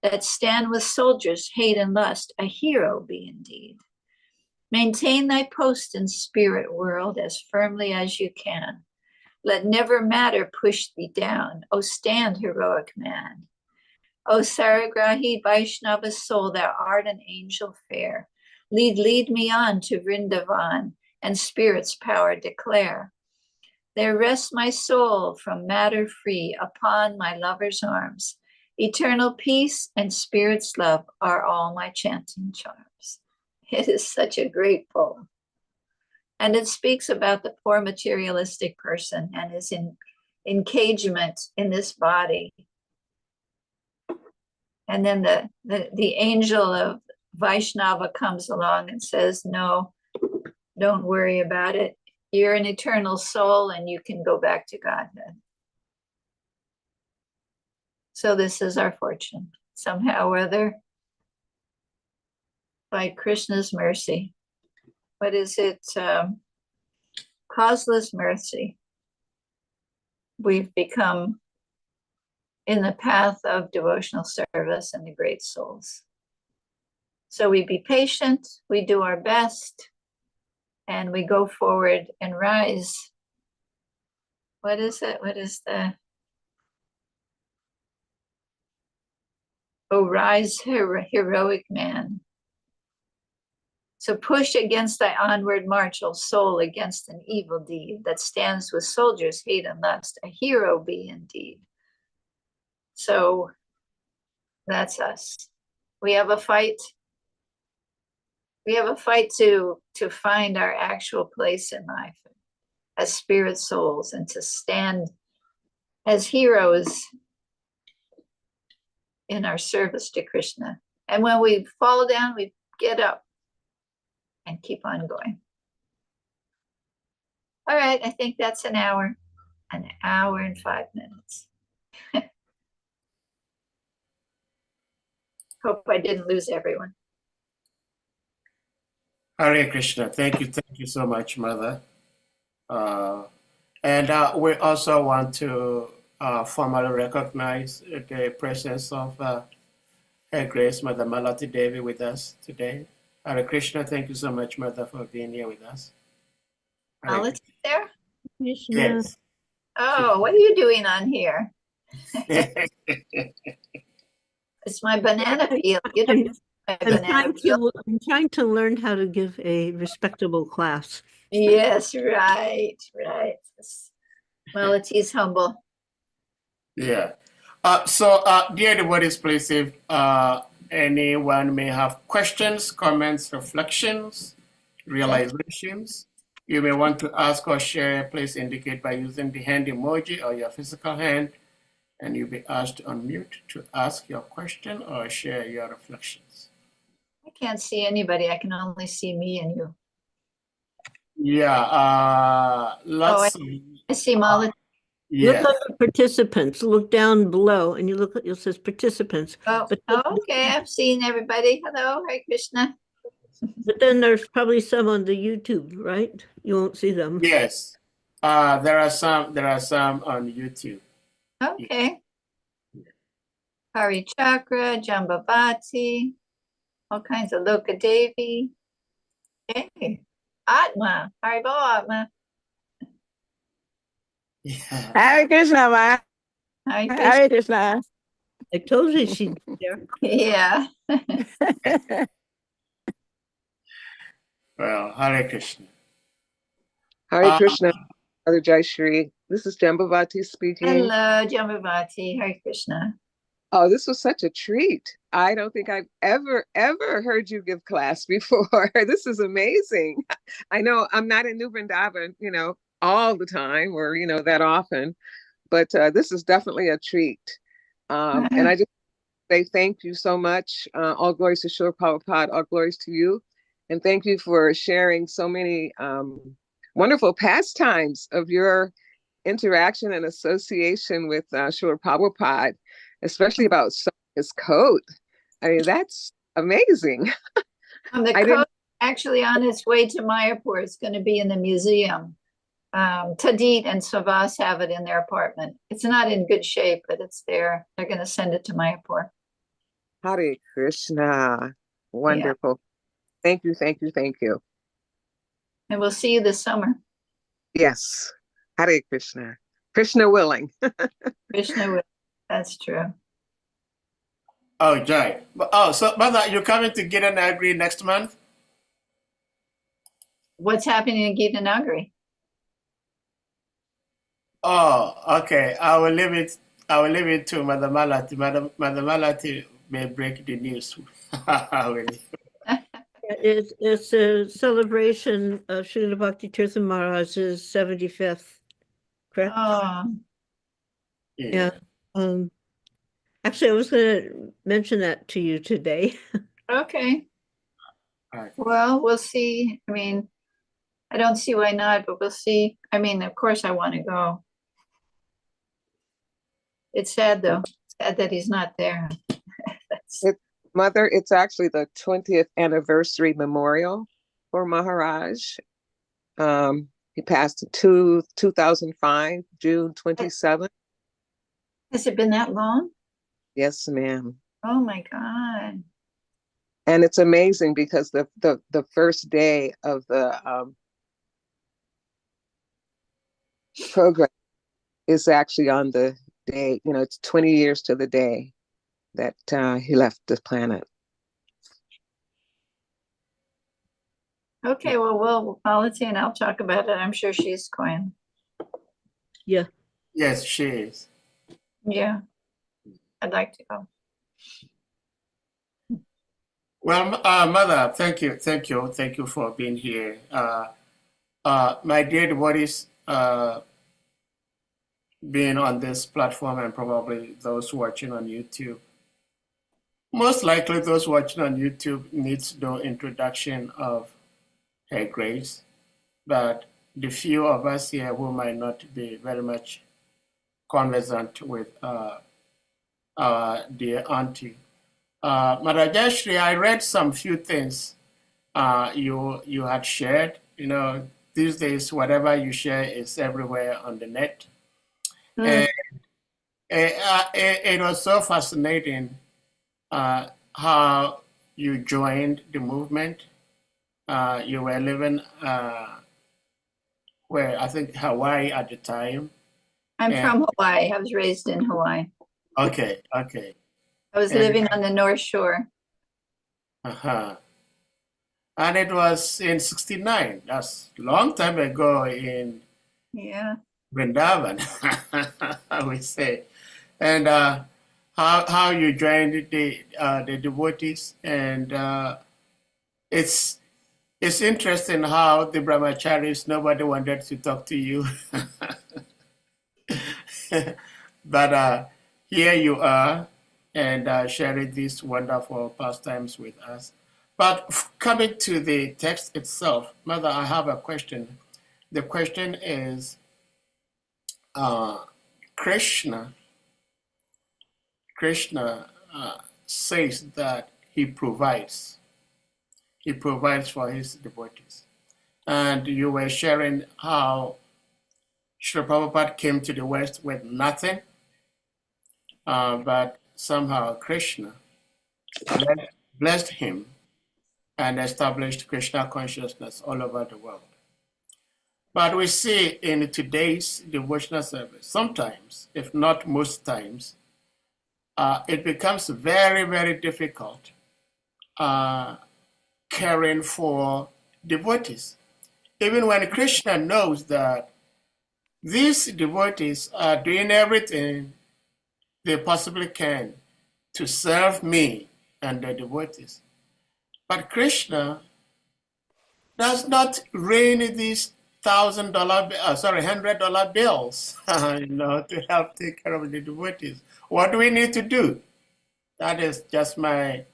that stand with soldiers, hate and lust, a hero be indeed. Maintain thy post in spirit world as firmly as you can. Let never matter push thee down. O stand, heroic man. O Saragrahi Vaishnava soul, thou art an angel fair. Lead me on to Vrindavan, and spirit's power declare. There rests my soul from matter free upon my lover's arms. Eternal peace and spirit's love are all my chanting charms. It is such a great poem. And it speaks about the poor materialistic person and his engagement in this body. And then the angel of Vaishnava comes along and says, no, don't worry about it. You're an eternal soul and you can go back to Godhead. So this is our fortune. Somehow or other, by Krishna's mercy. What is it? Causeless mercy. We've become in the path of devotional service and the great souls. So we be patient, we do our best, and we go forward and rise what is it? What is the? Oh, rise, heroic man. So push against thy onward march, O soul, against an evil deed that stands with soldiers' hate and lust, a hero be indeed. So that's us. We have a fight. We have a fight to find our actual place in life as spirit souls and to stand as heroes in our service to Krishna. And when we fall down, we get up and keep on going. All right, I think that's an hour and 5 minutes. Hope I didn't lose everyone. Hare Krishna. Thank you so much, Mother. And we also want to formally recognize the presence of Her Grace Mother Malati Devi with us today. Hare Krishna. Thank you so much, Mother, for being here with us. Malati there? Yes. Oh, what are you doing on here? It's my banana peel. You don't know my banana peel. I'm trying to learn how to give a respectable class. Yes, right. Malati's humble. Yeah. Dear devotees, please, if anyone may have questions, comments, reflections, realizations, you may want to ask or share, please indicate by using the hand emoji or your physical hand, and you'll be asked to unmute to ask your question or share your reflections. I can't see anybody. I can only see me and you. Yeah, I see Malati. Yeah. Look under participants. Look down below, and it says participants. Oh, okay. I've seen everybody. Hello, Hare Krishna. But then there's probably some on the YouTube, right? You won't see them. Yes. There are some on YouTube. Okay. Hari Chakra, Jambavati, all kinds of Loka Devi. Hey, Atma, Haribo Atma. Yeah. Hare Krishna, ma. Hare Krishna. Hare Krishna. I told you she'd be there. Yeah. Well, Hare Krishna. Hare Krishna, Mother JAYASRI. This is Jambavati speaking. Hello, Jambavati. Hare Krishna. Oh, this was such a treat. I don't think I've ever heard you give class before. This is amazing. I know I'm not in New Vrindavan, all the time or, that often, but this is definitely a treat. And I just say thank you so much. All glories to Srila Prabhupada, all glories to you. And thank you for sharing so many wonderful pastimes of your interaction and association with Srila Prabhupada, especially about his coat. I mean, that's amazing. The coat actually on its way to Mayapur. It's going to be in the museum. Tadit and Savas have it in their apartment. It's not in good shape, but it's there. They're going to send it to Mayapur. Hare Krishna. Wonderful. Yeah. Thank you. And we'll see you this summer. Yes. Hare Krishna. Krishna willing. Krishna willing. That's true. Oh, Jai. So, Mother, you're coming to Gitanagari next month? What's happening in Gitanagari? Oh, okay. I will leave it to Mother Malati. Mother Malati may break the news. It's a celebration of Srila Bhakti Tirtha Maharaj's 75th, correct? Oh. Yeah. Actually, I was going to mention that to you today. Okay. Right. Well, we'll see. I mean, I don't see why not, but we'll see. I mean, of course I want to go. It's sad though. It's sad that he's not there. Mother, it's actually the 20th anniversary memorial for Maharaj. He passed in 2005, June 27th. Has it been that long? Yes, ma'am. Oh my God. And it's amazing because the first day of the program, is actually on the day, it's 20 years to the day that he left the planet. Okay, well, Policy and I'll talk about it. I'm sure she's going. Yeah. Yes, she is. Yeah, I'd like to go. Well, Mother, thank you for being here. My dear devotees, being on this platform and probably those watching on YouTube. Most likely those watching on YouTube needs no introduction of Her Grace, but the few of us here who might not be very much conversant with our dear auntie. Mother JAYASRI, I read some few things you had shared. These days, whatever you share is everywhere on the net. And it was so fascinating how you joined the movement. You were living where I think Hawaii at the time. I'm And- from Hawaii. I was raised in Hawaii. Okay. I was And- living on the North Shore. Uh-huh. And it was in '69. That's a long time ago in Yeah. Vrindavan, I would say. And how you joined the devotees, and it's interesting how the brahmacharis, nobody wanted to talk to you. But here you are, and sharing these wonderful pastimes with us. But coming to the text itself, Mother, I have a question. The question is, Krishna says that he provides for his devotees. And you were sharing how Srila Prabhupada came to the West with nothing, but somehow Krishna blessed him and established Krishna consciousness all over the world. But we see in today's devotional service, sometimes, if not most times, it becomes very, very difficult caring for devotees. Even when Krishna knows that these devotees are doing everything they possibly can to serve me and the devotees. But Krishna does not rain these $100 bills, to help take care of the devotees. What do we need to do? That is just my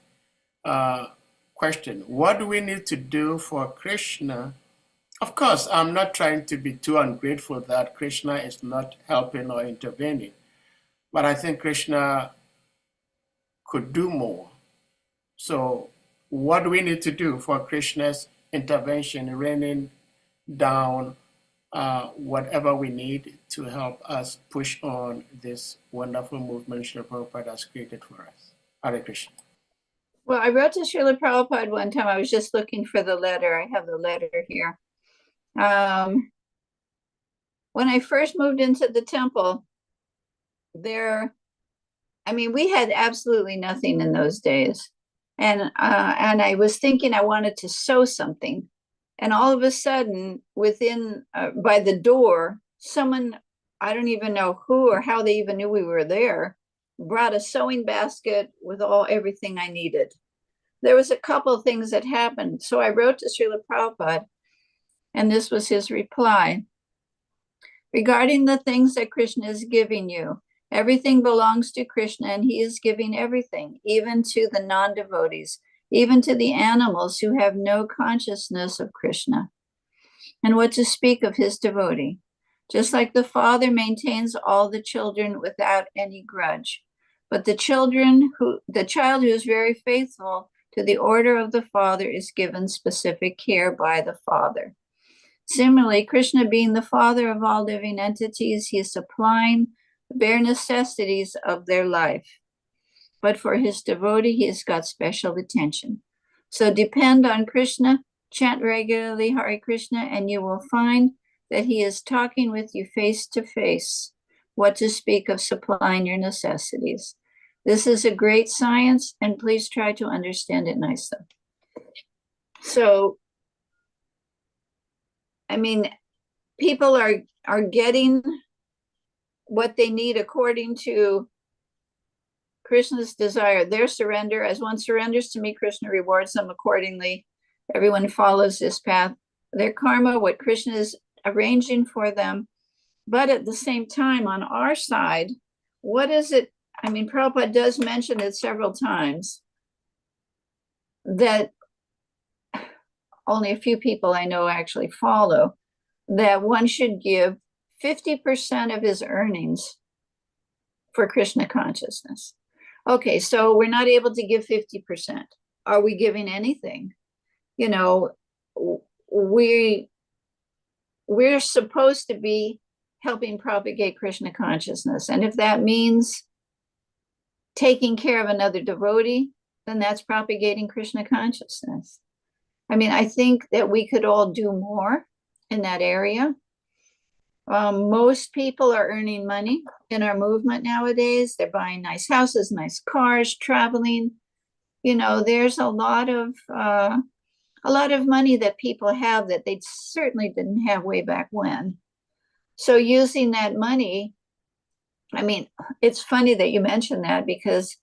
question. What do we need to do for Krishna? Of course, I'm not trying to be too ungrateful that Krishna is not helping or intervening, but I think Krishna could do more. So what do we need to do for Krishna's intervention, raining down whatever we need to help us push on this wonderful movement Srila Prabhupada has created for us? Hare Krishna. Well, I wrote to Srila Prabhupada one time. I was just looking for the letter. I have the letter here. When I first moved into the temple, we had absolutely nothing in those days. And I was thinking I wanted to sew something. And all of a sudden, by the door, someone, I don't even know who or how they even knew we were there, brought a sewing basket with everything I needed. There was a couple of things that happened. So I wrote to Srila Prabhupada, and this was his reply. Regarding the things that Krishna is giving you, everything belongs to Krishna, and he is giving everything, even to the non-devotees, even to the animals who have no consciousness of Krishna. And what to speak of his devotee? Just like the father maintains all the children without any grudge, but the child who is very faithful to the order of the father is given specific care by the father. Similarly, Krishna being the father of all living entities, he is supplying the bare necessities of their life. But for his devotee, he has got special attention. So depend on Krishna, chant regularly Hare Krishna, and you will find that he is talking with you face to face. what to speak of supplying your necessities. This is a great science, and please try to understand it nicely. So, I mean, people are getting what they need according to Krishna's desire, their surrender. As one surrenders to me, Krishna rewards them accordingly. Everyone follows this path. Their karma, what Krishna is arranging for them. But at the same time, on our side, what is it? I mean, Prabhupada does mention it several times that only a few people I know actually follow, that one should give 50% of his earnings for Krishna consciousness. Okay, so we're not able to give 50%. Are we giving anything? You know, we're supposed to be helping propagate Krishna consciousness. And if that means taking care of another devotee, then that's propagating Krishna consciousness. I mean, I think that we could all do more in that area. Most people are earning money in our movement nowadays. They're buying nice houses, nice cars, traveling. You know, there's a lot of money that people have that they certainly didn't have way back when. So using that money, I mean, it's funny that you mentioned that, because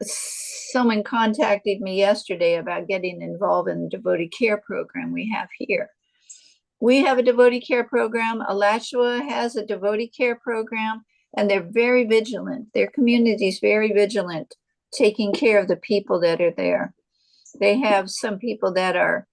someone contacted me yesterday about getting involved in the devotee care program we have here. We have a devotee care program. Alachua has a devotee care program, and they're very vigilant. Their community is very vigilant, taking care of the people that are there. They have some people that are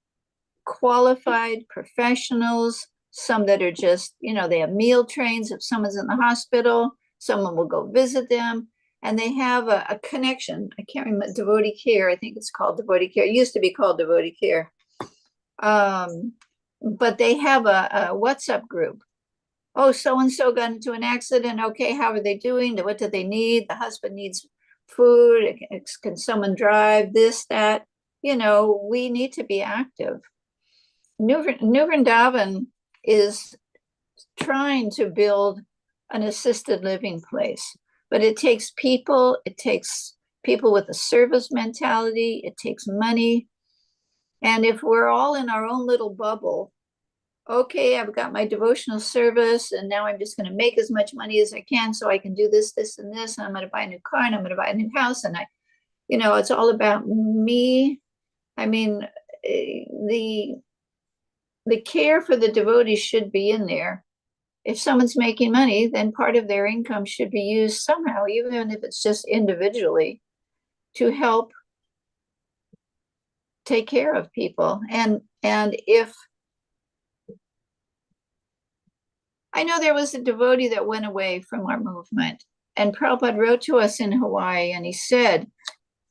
qualified professionals, some that are just, you know, they have meal trains. If someone's in the hospital, someone will go visit them. And they have a connection. I can't remember, devotee care. I think it's called devotee care. It used to be called devotee care. But they have a WhatsApp group. Oh, so-and-so got into an accident. Okay, how are they doing? What do they need? The husband needs food. Can someone drive? This, that. You know, we need to be active. New Vrindavan is trying to build an assisted living place, but it takes people with a service mentality, it takes money. And if we're all in our own little bubble, okay, I've got my devotional service, and now I'm just going to make as much money as I can so I can do this, this, and this, and I'm going to buy a new car, and I'm going to buy a new house, and it's all about me. I mean, the care for the devotees should be in there. If someone's making money, then part of their income should be used somehow, even if it's just individually, to help take care of people. And if I know there was a devotee that went away from our movement, and Prabhupada wrote to us in Hawaii, and he said,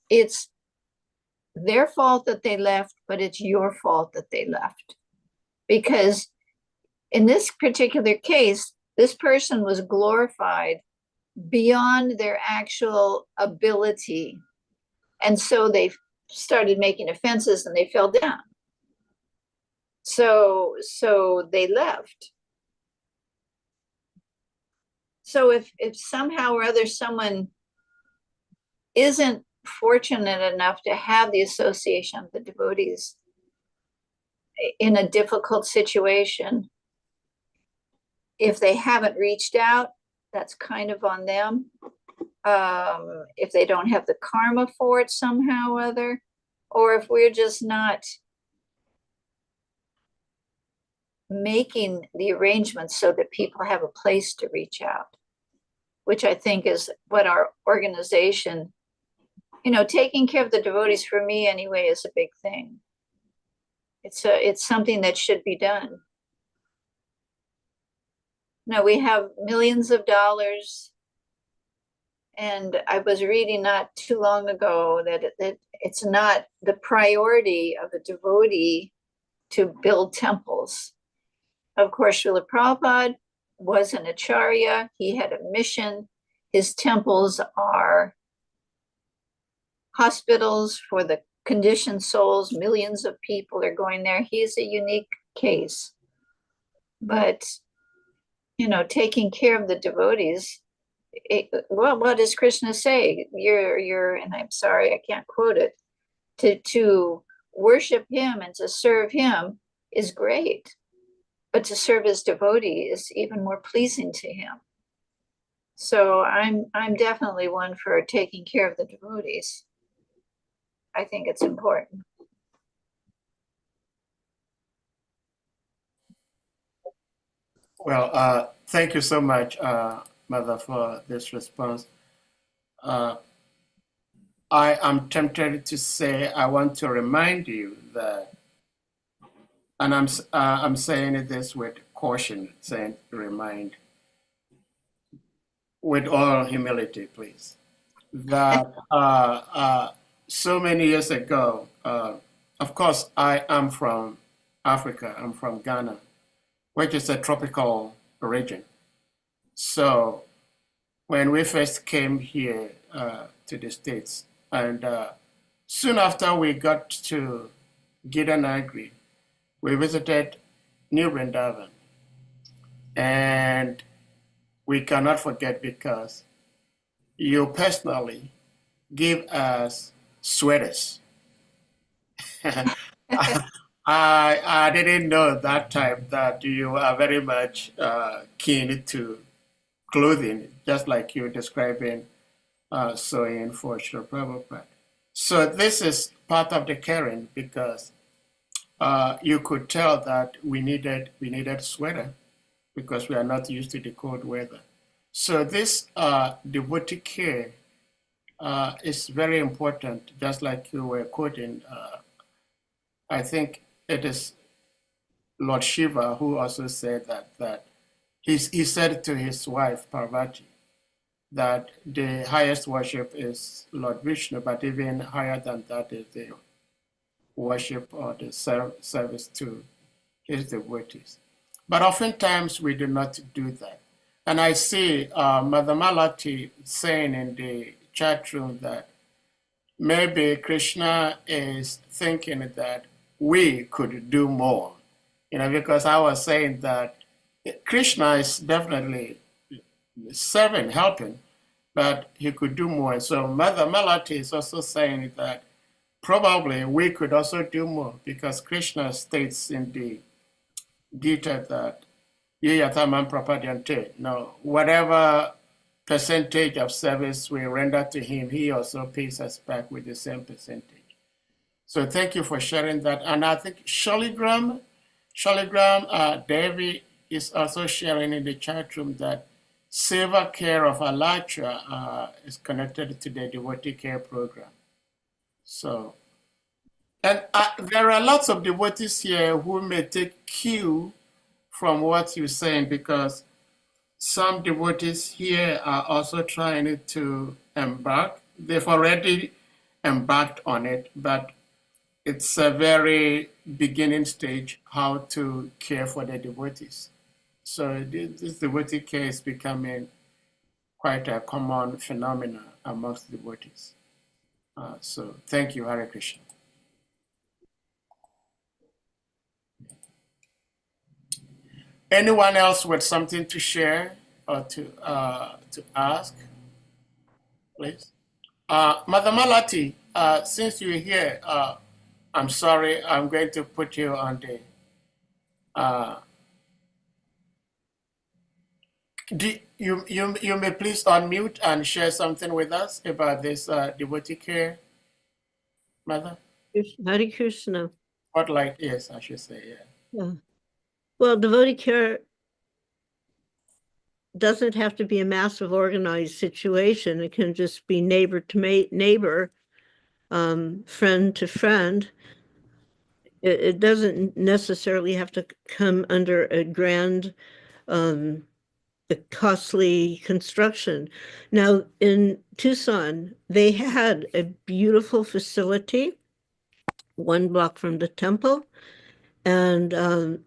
it's their fault that they left, but it's your fault that they left. Because in this particular case, this person was glorified beyond their actual ability. And so they started making offenses and they fell down. So they left. So if somehow or other someone isn't fortunate enough to have the association of the devotees in a difficult situation, if they haven't reached out, that's kind of on them. If they don't have the karma for it somehow or other, or if we're just not making the arrangements so that people have a place to reach out, which I think is what our organization, taking care of the devotees, for me anyway, is a big thing. It's something that should be done. Now we have millions of dollars, and I was reading not too long ago that it's not the priority of a devotee to build temples. Of course, Srila Prabhupada was an acharya. He had a mission. His temples are hospitals for the conditioned souls. Millions of people are going there. He's a unique case. But taking care of the devotees. Well, what does Krishna say? And I'm sorry, I can't quote it. To worship him and to serve him is great, but to serve his devotee is even more pleasing to him. So I'm definitely one for taking care of the devotees. I think it's important. Well, thank you so much, Mother, for this response. I am tempted to say I want to remind you that, and I'm saying this with caution, saying remind, with all humility, please, that so many years ago, of course, I am from Africa. I'm from Ghana, which is a tropical region. So when we first came here to the States, and soon after we got to Gidanagri, we visited New Vrindavan. And we cannot forget because you personally give us sweaters. I didn't know that time that you are very much keen to clothing, just like you're describing sewing for Srila Prabhupada. So this is part of the caring because you could tell that we needed sweater because we are not used to the cold weather. So this devotee care is very important, just like you were quoting. I think it is Lord Shiva who also said that he said to his wife Parvati that the highest worship is Lord Vishnu, but even higher than that is the worship or the service to his devotees. But oftentimes we do not do that. And I see Mother Malati saying in the chat room that maybe Krishna is thinking that we could do more, because I was saying that Krishna is definitely serving, helping, but he could do more. So Mother Malati is also saying that probably we could also do more because Krishna states in the Gita that Yatamam Prapadyante. Now, whatever percentage of service we render to him, he also pays us back with the same percentage. So thank you for sharing that. And I think Shaligram Devi is also sharing in the chat room that Seva Care of Alatra is connected to the devotee care program. So, and there are lots of devotees here who may take cue from what you're saying because some devotees here are also trying to embark. They've already embarked on it, but it's a very beginning stage how to care for the devotees. So this devotee care is becoming quite a common phenomenon amongst devotees. So thank you, Hare Krishna. Anyone else with something to share or to ask, please? Mother Malati, since you're here, I'm sorry, I'm going to put you on the. You may please unmute and share something with us about this devotee care, Mother? Hare Krishna. Spotlight, yes, I should say, yeah. Yeah. Well, devotee care doesn't have to be a massive organized situation. It can just be neighbor to neighbor, friend to friend. It doesn't necessarily have to come under a grand, a costly construction. Now, in Tucson, they had a beautiful facility, 1 block from the temple, and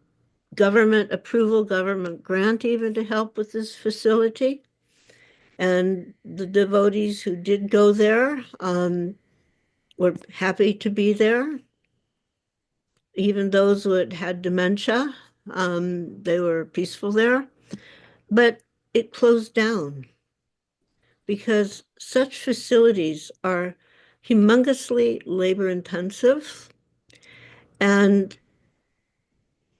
government approval, government grant even to help with this facility. And the devotees who did go there were happy to be there. Even those who had dementia, they were peaceful there. but it closed down because such facilities are humongously labor intensive, and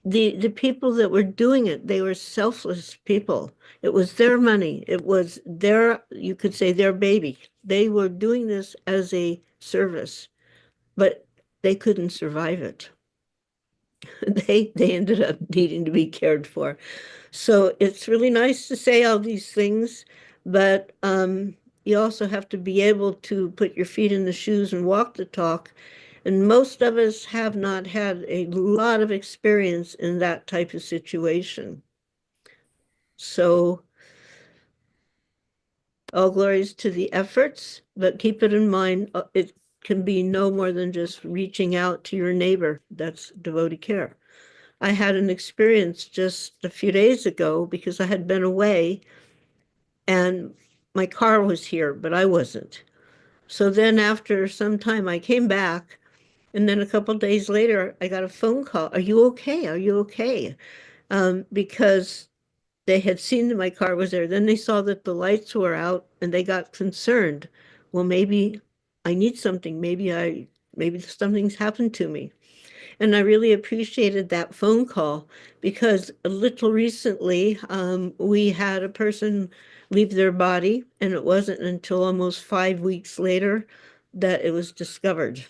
the people that were doing it, they were selfless people. It was their money. It was their, you could say, their baby. They were doing this as a service, but they couldn't survive it. They ended up needing to be cared for. So it's really nice to say all these things, but you also have to be able to put your feet in the shoes and walk the talk. And most of us have not had a lot of experience in that type of situation. So all glories to the efforts, but keep it in mind, it can be no more than just reaching out to your neighbor. That's devotee care. I had an experience just a few days ago because I had been away and my car was here, but I wasn't. So then after some time I came back, and then a couple days later I got a phone call. Are you okay? Are you okay? Because they had seen that my car was there. Then they saw that the lights were out and they got concerned. Well, maybe I need something. Maybe something's happened to me. And I really appreciated that phone call because a little recently, we had a person leave their body, and it wasn't until almost 5 weeks later that it was discovered.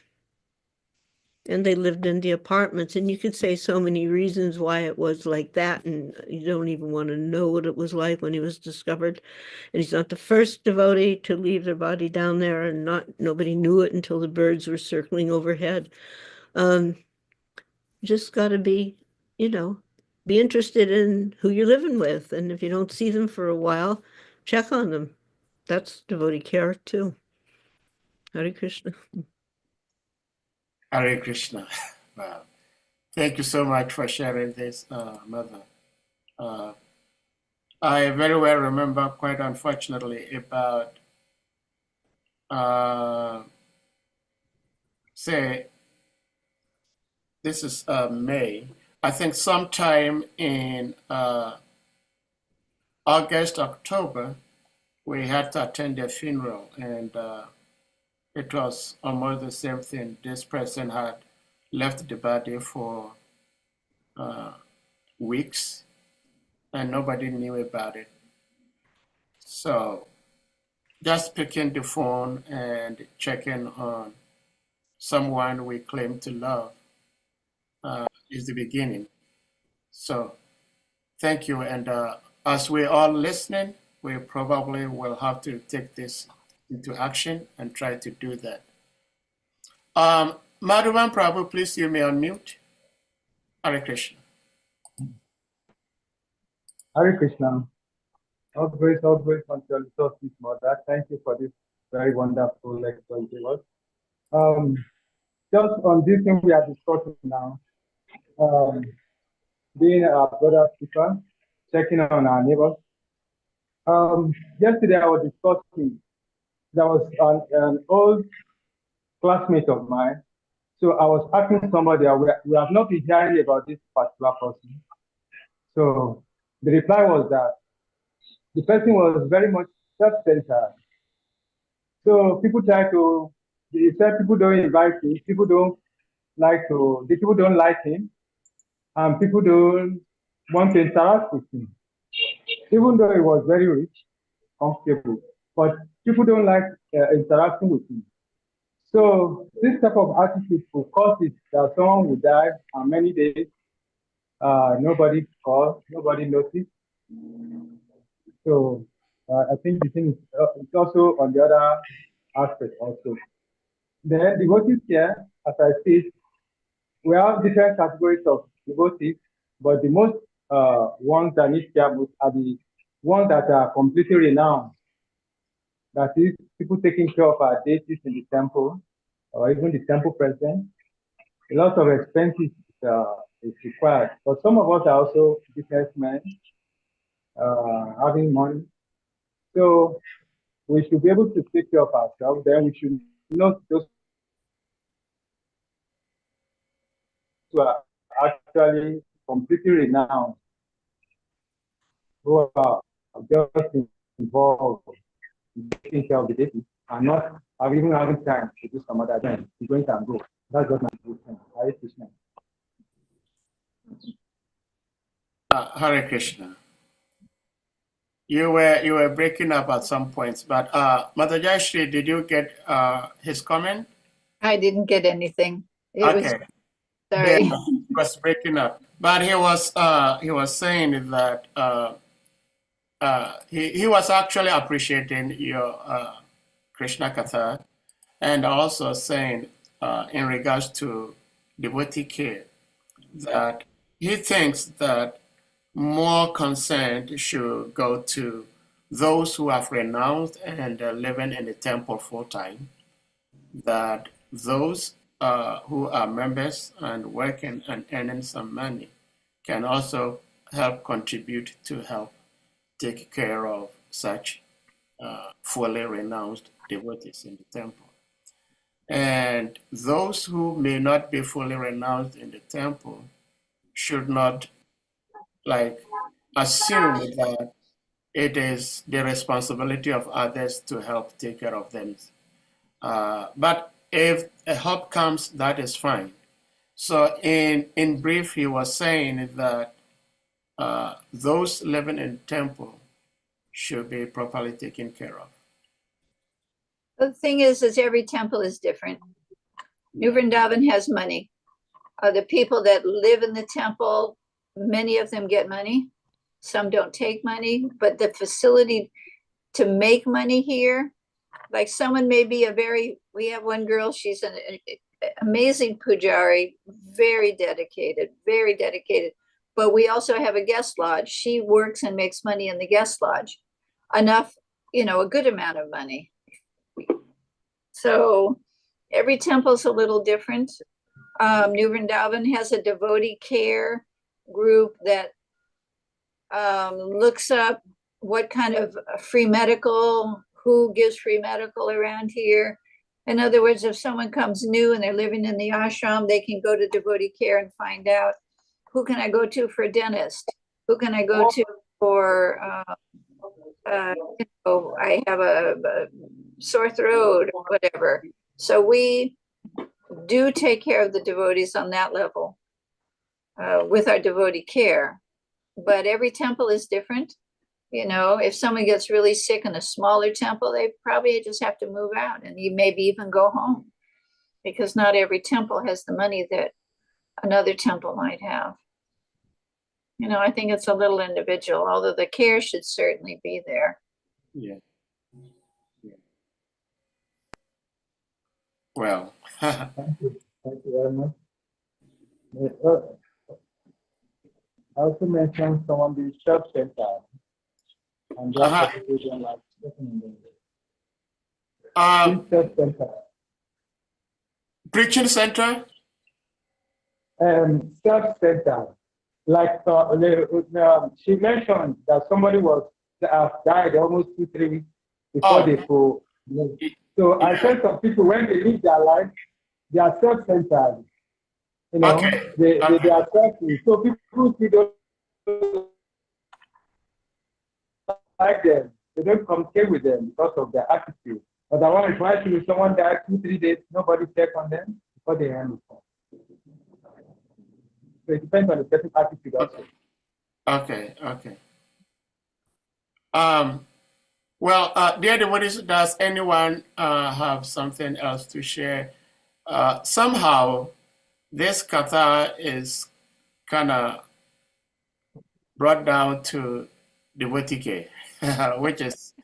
And they lived in the apartments, and you could say so many reasons why it was like that, and you don't even want to know what it was like when he was discovered. And he's not the first devotee to leave their body down there, and nobody knew it until the birds were circling overhead. Just got to be, be interested in who you're living with. And if you don't see them for a while, check on them. That's devotee care too. Hare Krishna. Hare Krishna. Wow. Thank you so much for sharing this, Mother. I very well remember, quite unfortunately, about, say, this is May. I think sometime in August, October, we had to attend a funeral, and it was almost the same thing. This person had left the body for weeks, and nobody knew about it. So just picking the phone and checking on someone we claim to love is the beginning. So thank you. And as we're all listening, we probably will have to take this into action and try to do that. Madhavan Prabhu, please you may unmute. Hare Krishna. Hare Krishna. All grace unto your resources, Mother. Thank you for this very wonderful lecture you gave us. Just on this thing we are discussing now, being a brother speaker, checking on our neighbors. Yesterday I was discussing, there was an old classmate of mine. So I was asking somebody, we have not been hearing about this particular person. So the reply was that the person was very much self-centered. So people he said people don't invite him, people don't like him, and people don't want to interact with him. Even though he was very rich, comfortable, but people don't like interacting with him. So this type of attitude will cause it that someone will die in many days, nobody called, nobody noticed. So I think the thing is it's also on the other aspect also. Then devotees care, as I said, we have different categories of devotees, but the most ones that need care most are the ones that are completely renowned. That is, people taking care of our deities in the temple, or even the temple president. A lot of expenses is required. But some of us are also businessmen, having money. So we should be able to take care of ourselves. Then we should not those who are actually completely renowned, who are I'm just involved in taking care of the baby and not even having time to do some other things. He's going to go. That's just my position. Hare Krishna. Hare Krishna. You were breaking up at some points, but Mother Jayasri, did you get his comment? I didn't get anything. It was, Okay. sorry. Yeah, he was breaking up, but he was saying that he was actually appreciating your Krishna Katha, and also saying in regards to devotee care that he thinks that more concern should go to those who have renounced and are living in the temple full time, that those who are members and working and earning some money can also help contribute to help take care of such fully renounced devotees in the temple. And those who may not be fully renounced in the temple should not assume that it is the responsibility of others to help take care of them. But if a help comes, that is fine. So in brief, he was saying that those living in temple should be properly taken care of. The thing is every temple is different. New Vrindavan has money. The people that live in the temple, many of them get money. Some don't take money, but the facility to make money here, like someone may be we have one girl, she's an amazing pujari, very dedicated. But we also have a guest lodge. She works and makes money in the guest lodge. Enough, a good amount of money. So every temple's a little different. New Vrindavan has a devotee care group that looks up what kind of free medical, who gives free medical around here. In other words, if someone comes new and they're living in the ashram, they can go to devotee care and find out, who can I go to for a dentist? Who can I go to for, I have a sore throat or whatever. So we do take care of the devotees on that level with our devotee care. But every temple is different. If someone gets really sick in a smaller temple, they probably just have to move out and you maybe even go home, because not every temple has the money that another temple might have. I think it's a little individual, although the care should certainly be there. Yeah. Well, Thank you. Thank you very much. I also mentioned someone the shop center and that participation like shop center. preaching center. Shop center. Like she mentioned that somebody was died almost 2-3 weeks before they go. So I tell some people when they live their life, they are self-centered. They are selfish. So people see don't like them. They don't communicate with them because of their attitude. Otherwise, why should someone die 2-3 days, nobody check on them before they end it? So it depends on the person's attitude also. Okay. Well, dear devotees, does anyone have something else to share? Somehow, this kata is kind of brought down to devotee care, which is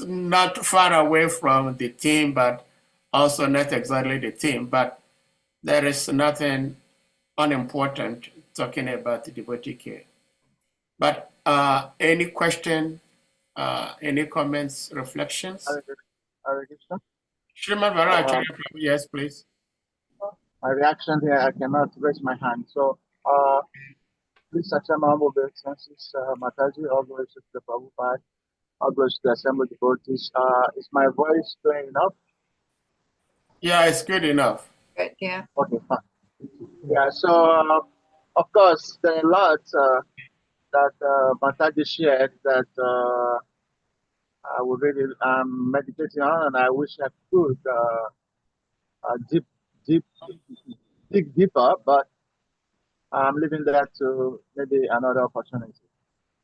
not far away from the theme, but also not exactly the theme. But there is nothing unimportant talking about the devotee care. But any question, any comments, reflections? Hare Krishna. Srimad Varacharya, yes, please. My reaction here, I cannot raise my hand. So, please accept my humble obeisances, Mataji, all glories to the Prabhupada, all glories to the assembled devotees. Is my voice clear enough? Yeah, it's good enough. But yeah. Okay, fine. Yeah, so, of course, there are a lot that Mataji shared that I would really meditating on, and I wish I could deep, deep, dig deeper, but I'm leaving that to maybe another opportunity,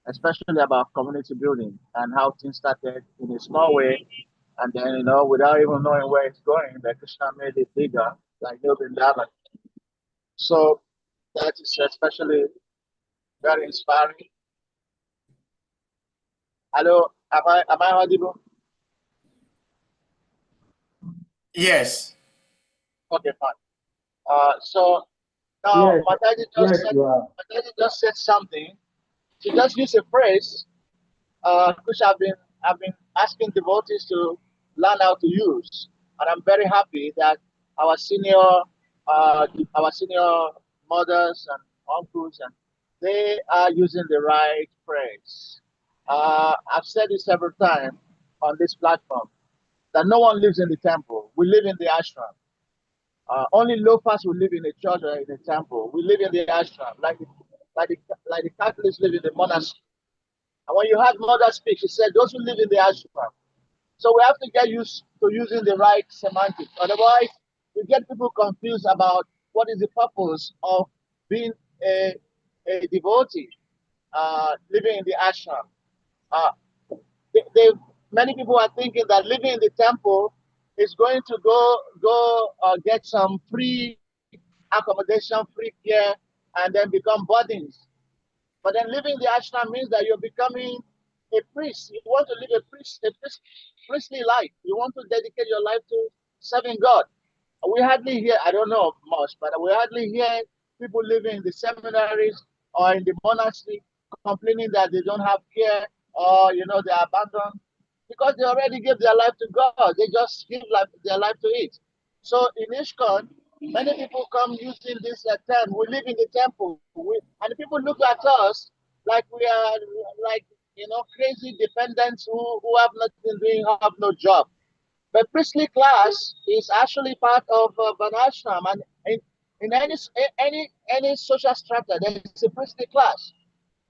especially about community building and how things started in a small way, and then without even knowing where it's going, the Krishna made it bigger, like Nobin Davan. So that is especially very inspiring. Hello, am I audible? Yes. Okay, fine. So now Yes, Mataji yes, you are. just said something. She just used a phrase which I've been asking devotees to learn how to use, and I'm very happy that our senior our senior mothers and uncles and they are using the right phrase. I've said it several times on this platform that no one lives in the temple. We live in the ashram. Only loafers will live in a church or in a temple. We live in the ashram, like the Catholics live in the monastery. And when you had mother speak, she said, those who live in the ashram. So we have to get used to using the right semantics. Otherwise, we get people confused about what is the purpose of being a devotee, living in the ashram. Uh, Many people are thinking that living in the temple is going to go get some free accommodation, free care, and then become burdens. But then living the ashram means that you're becoming a priest. You want to live a priestly life. You want to dedicate your life to serving God. We hardly hear, I don't know much, but we hardly hear people living in the seminaries or in the monastery complaining that they don't have care or they're abandoned because they already gave their life to God. They just give their life to it. So in ISKCON, many people come using this term. We live in the temple, and people look at us like we are like crazy dependents who have nothing doing, who have no job. But priestly class is actually part of an ashram, and in any social strata, there is a priestly class.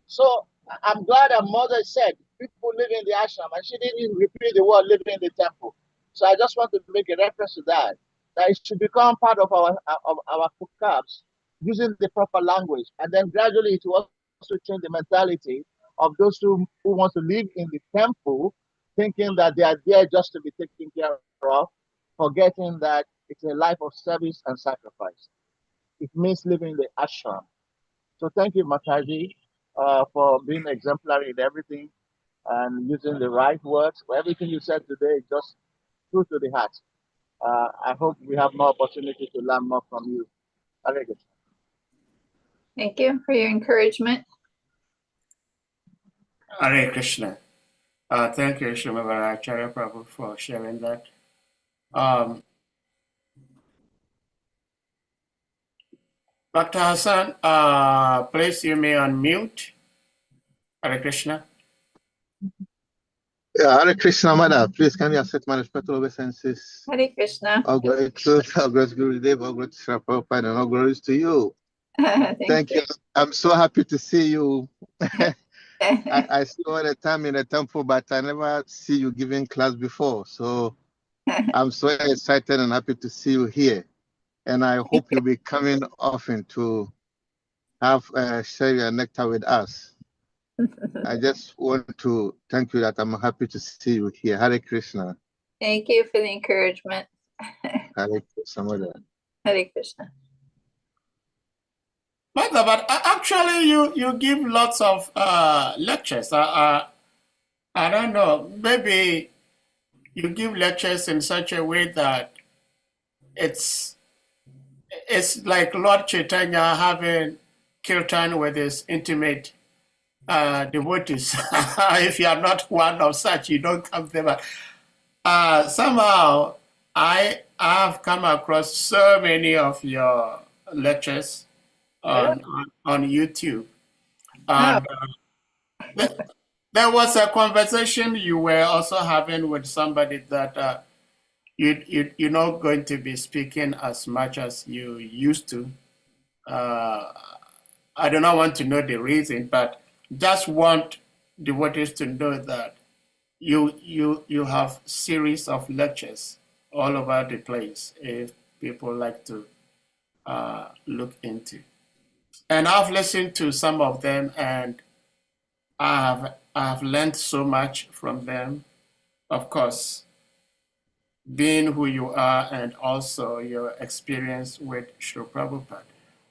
So I'm glad our mother said people live in the ashram, and she didn't even repeat the word living in the temple. So I just want to make a reference to that it should become part of our vocabs using the proper language, and then gradually it will also change the mentality of those who want to live in the temple, thinking that they are there just to be taken care of, forgetting that it's a life of service and sacrifice. It means living in the ashram. So thank you, Mataji, for being exemplary in everything and using the right words. For everything you said today is just true to the heart. I hope we have more opportunity to learn more from you. Hare Krishna. Thank you for your encouragement. Hare Krishna. Thank you, Shrimad Acharya Prabhu, for sharing that. Dr. Hassan, please you may unmute. Hare Krishna. Yeah, Hare Krishna, Mother. Please, can you accept my respectful obeisances? Hare Krishna. All glory to all glory to Gurudev, all glory to Srila Prabhupada, and all glories to you. Thank you. I'm so happy to see you. I see you all the time in the temple, but I never see you giving class before. So I'm so excited and happy to see you here. And I hope you'll be coming often to have share your nectar with us. I just want to thank you that I'm happy to see you here. Hare Krishna. Thank you for the encouragement. Hare Krishna, Mother. Hare Krishna. Mother, but actually you give lots of lectures. I don't know, maybe you give lectures in such a way that it's like Lord Chaitanya having kirtan with his intimate devotees. If you are not one of such, you don't come there. But somehow I have come across so many of your lectures on YouTube. And there was a conversation you were also having with somebody that you're not going to be speaking as much as you used to. I do not want to know the reason, but just want devotees to know that you have series of lectures all over the place if people like to look into. And I've listened to some of them, and I've learned so much from them. Of course, being who you are and also your experience with Sri Prabhupada.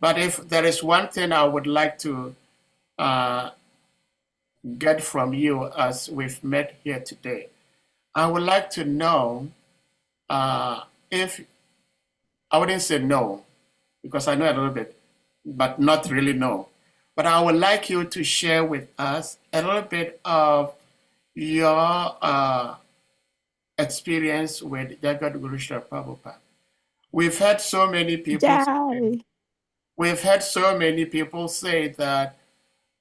But if there is one thing I would like to get from you as we've met here today, I would like to know if, I wouldn't say no, because I know a little bit, but not really know. But I would like you to share with us a little bit of your experience with Jagat Guru Srila Prabhupada. We've heard so many people. We've heard so many people say that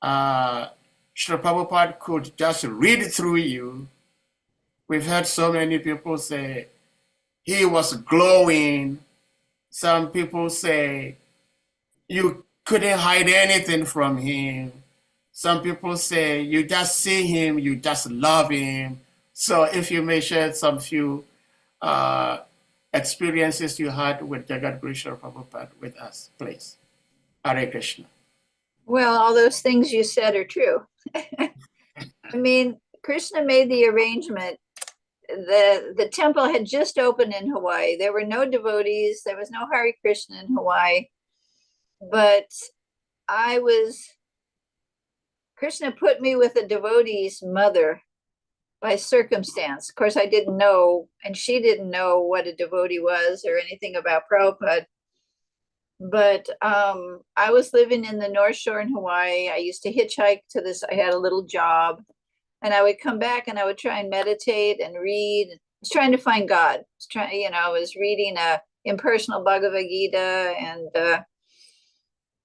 Srila Prabhupada could just read through you. We've heard so many people say he was glowing. Some people say you couldn't hide anything from him. Some people say you just see him, you just love him. So if you may share some few experiences you had with Jagat Guru Srila Prabhupada with us, please. Hare Krishna. Well, all those things you said are true. I mean, Krishna made the arrangement. The temple had just opened in Hawaii. There were no devotees. There was no Hare Krishna in Hawaii. But Krishna put me with a devotee's mother by circumstance. Of course, I didn't know, and she didn't know what a devotee was or anything about Prabhupada. But I was living in the North Shore in Hawaii. I used to hitchhike to this. I had a little job, and I would come back and I would try and meditate and read. I was trying to find God. I was reading a impersonal Bhagavad Gita and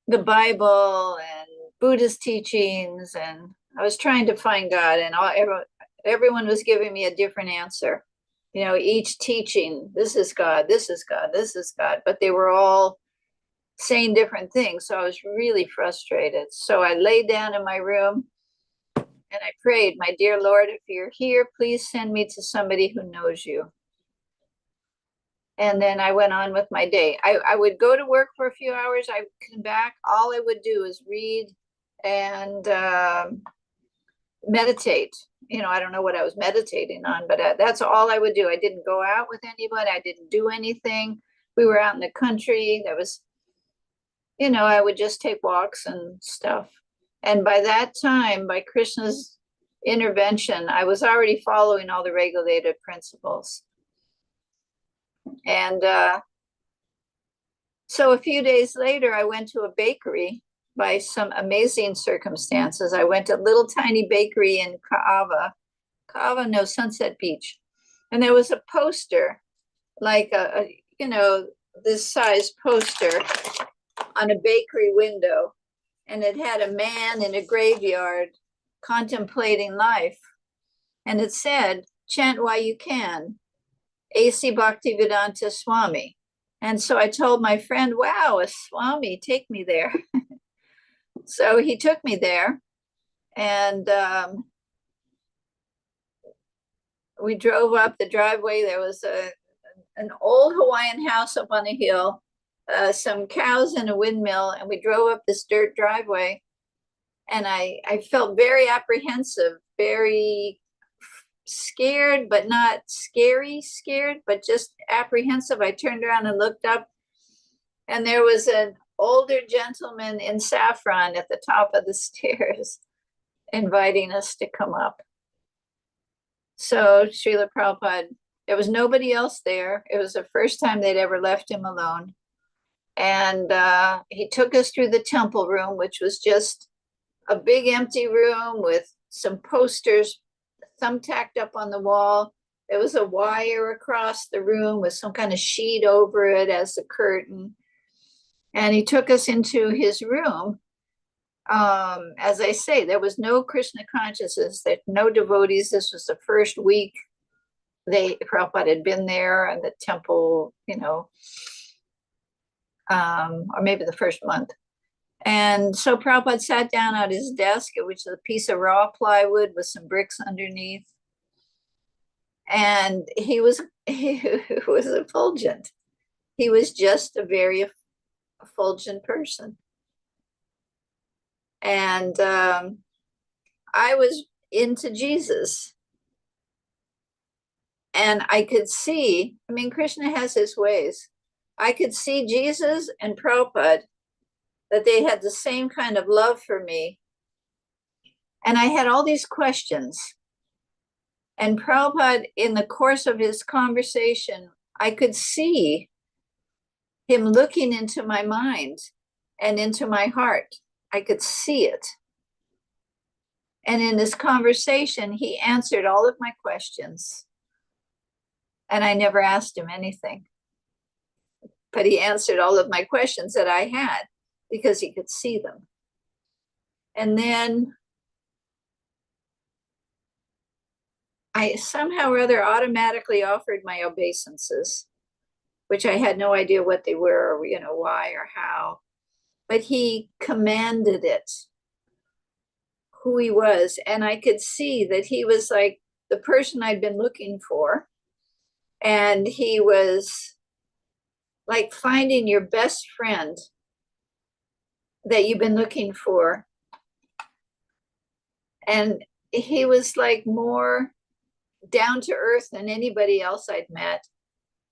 the Bible and Buddhist teachings, and I was trying to find God, and everyone was giving me a different answer. Each teaching, this is God, this is God, this is God, but they were all saying different things. So I was really frustrated. So I laid down in my room and I prayed, my dear Lord, if you're here, please send me to somebody who knows you. And then I went on with my day. I would go to work for a few hours. I would come back. All I would do is read and meditate. I don't know what I was meditating on, but that's all I would do. I didn't go out with anybody. I didn't do anything. We were out in the country. There was, I would just take walks and stuff. And by that time, by Krishna's intervention, I was already following all the regulated principles. And so a few days later, I went to a bakery by some amazing circumstances. I went to a little tiny bakery in Sunset Beach. And there was a poster, like this size poster on a bakery window. And it had a man in a graveyard contemplating life. And it said, chant while you can. A.C. Bhaktivedanta Swami. And so I told my friend, wow, a Swami, take me there. So he took me there, and we drove up the driveway. There was an old Hawaiian house up on a hill, some cows and a windmill, and we drove up this dirt driveway. And I felt very apprehensive, very scared, but not scared, but just apprehensive. I turned around and looked up, and there was an older gentleman in saffron at the top of the stairs inviting us to come up. So Srila Prabhupada, there was nobody else there. It was the first time they'd ever left him alone. And he took us through the temple room, which was just a big empty room with some posters thumbtacked up on the wall. There was a wire across the room with some kind of sheet over it as a curtain. And he took us into his room. As I say, there was no Krishna consciousness, there no devotees. This was the first week Prabhupada had been there, and the temple, or maybe the first month. And so Prabhupada sat down at his desk, which was a piece of raw plywood with some bricks underneath. And he was effulgent. He was just a very effulgent person. And I was into Jesus. And I could see, I mean, Krishna has his ways. I could see Jesus and Prabhupada, that they had the same kind of love for me. And I had all these questions. And Prabhupada, in the course of his conversation, I could see him looking into my mind and into my heart. I could see it. And in this conversation, he answered all of my questions. And I never asked him anything. But he answered all of my questions that I had because he could see them. And then I somehow or other automatically offered my obeisances, which I had no idea what they were, or, why or how. But he commanded it, who he was. And I could see that he was like the person I'd been looking for. And he was like finding your best friend that you've been looking for. And he was like more down to earth than anybody else I'd met.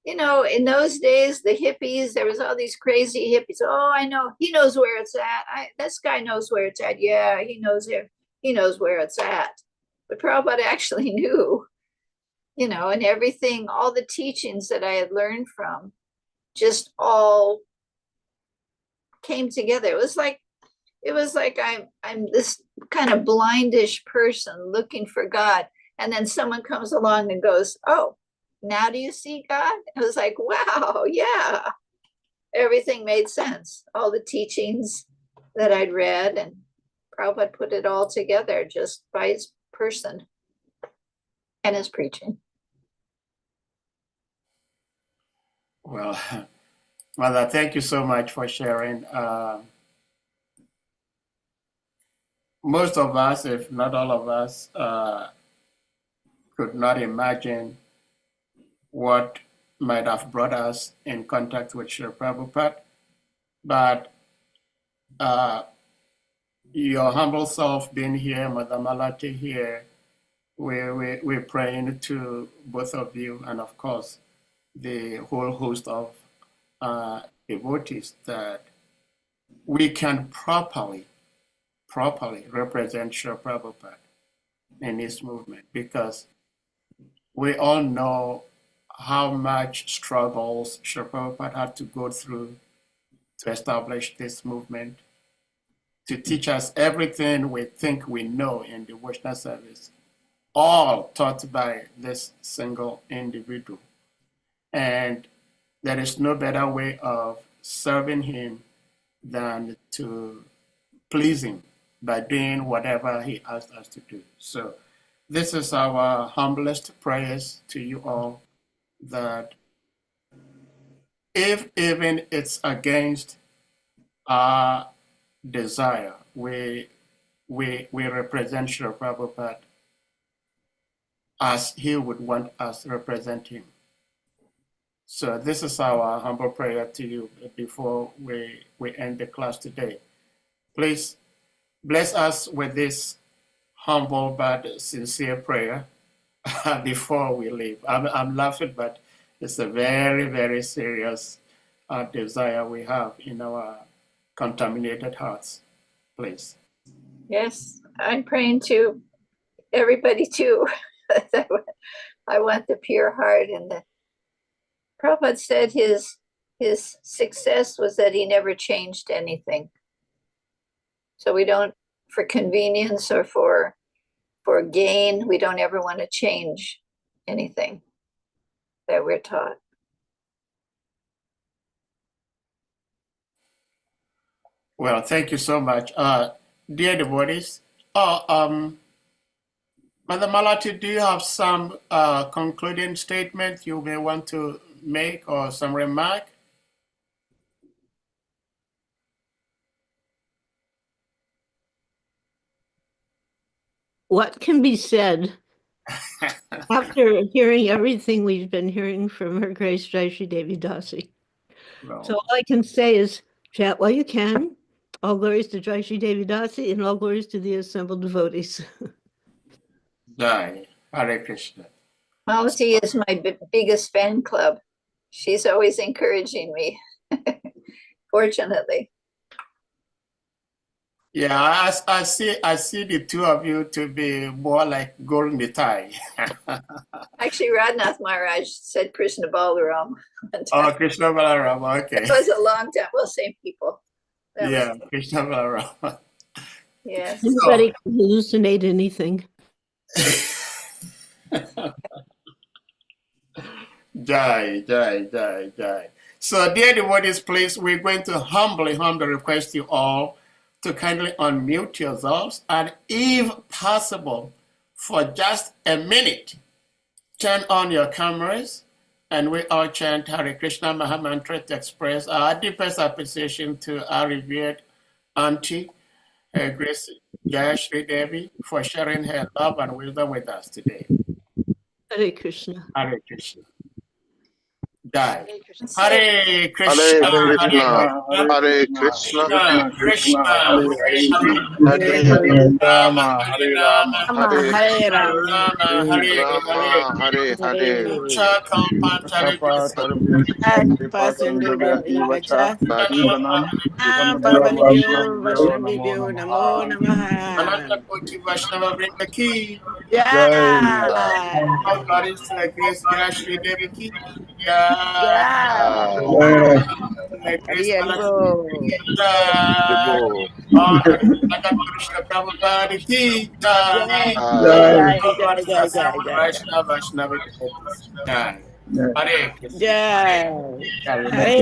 In those days, the hippies, there was all these crazy hippies. Oh, I know, he knows where it's at. This guy knows where it's at. Yeah, he knows it. He knows where it's at. But Prabhupada actually knew, and everything, all the teachings that I had learned from just all came together. It was like I'm this kind of blindish person looking for God. And then someone comes along and goes, oh, now do you see God? I was like, wow, yeah. Everything made sense. All the teachings that I'd read, and Prabhupada put it all together just by his person and his preaching. Well, Mother, thank you so much for sharing. Most of us, if not all of us, could not imagine what might have brought us in contact with Srila Prabhupada. But your humble self being here, Mother Malati here, we're praying to both of you, and of course, the whole host of devotees, that we can properly represent Srila Prabhupada in this movement, because we all know how much struggles Srila Prabhupada had to go through to establish this movement, to teach us everything we think we know in devotional service, all taught by this single individual. And there is no better way of serving him than to please him by doing whatever he asked us to do. So this is our humblest prayers to you all, that if even it's against our desire, we represent Srila Prabhupada as he would want us to represent him. So this is our humble prayer to you before we end the class today. Please bless us with this humble but sincere prayer before we leave. I'm laughing, but it's a very, very serious desire we have in our contaminated hearts. Please. Yes, I'm praying to everybody too. I want the pure heart. And the Prabhupada said his success was that he never changed anything. So we don't, for convenience or for gain, we don't ever want to change anything that we're taught. Well, thank you so much. Dear devotees, Mother Malati, do you have some concluding statement you may want to make, or some remark? what can be said after hearing everything we've been hearing from Her Grace Jayasri Devi Dasi? No. So all I can say is chat while you can. All glories to Jayasri Devi Dasi and all glories to the assembled devotees. Jai. Hare Krishna. Malati is my biggest fan club. She's always encouraging me, fortunately. Yeah, I see the two of you to be more like Golden Nitai. Actually, Radhanath Maharaj said Krishna Balaram. Oh, Krishna Balaram, okay. It was a long time. Well, same people. That Yeah, was, Krishna Balaram. yes. Anybody can hallucinate anything. Jai, Jai, Jai, Jai. So, dear devotees, please, we're going to humbly request you all to kindly unmute yourselves and, if possible, for just a minute, turn on your cameras and we all chant Hare Krishna Mahamantra to express our deepest appreciation to our revered Auntie, Her Grace Jayasri Devi, for sharing her love and wisdom with us today. Hare Krishna. Hare Krishna. Jai. Hare Hare Krishna. Hare Krishna. Hare Krishna. Hare Krishna. Hare Hare Rama. Hare Hare Rama. Hare Hare Rama. Hare Hare. Hare Hare. Ucha Kampantare Ananta Koti Vaishnava Vrinda Ki. All glories to the Grace Jayasri Devi Ki. Jai. Grace Jai. Krishna Prabhupada Ki. Jai. Vaishnava Jai. Hare Krishna. Jai. Hare Hare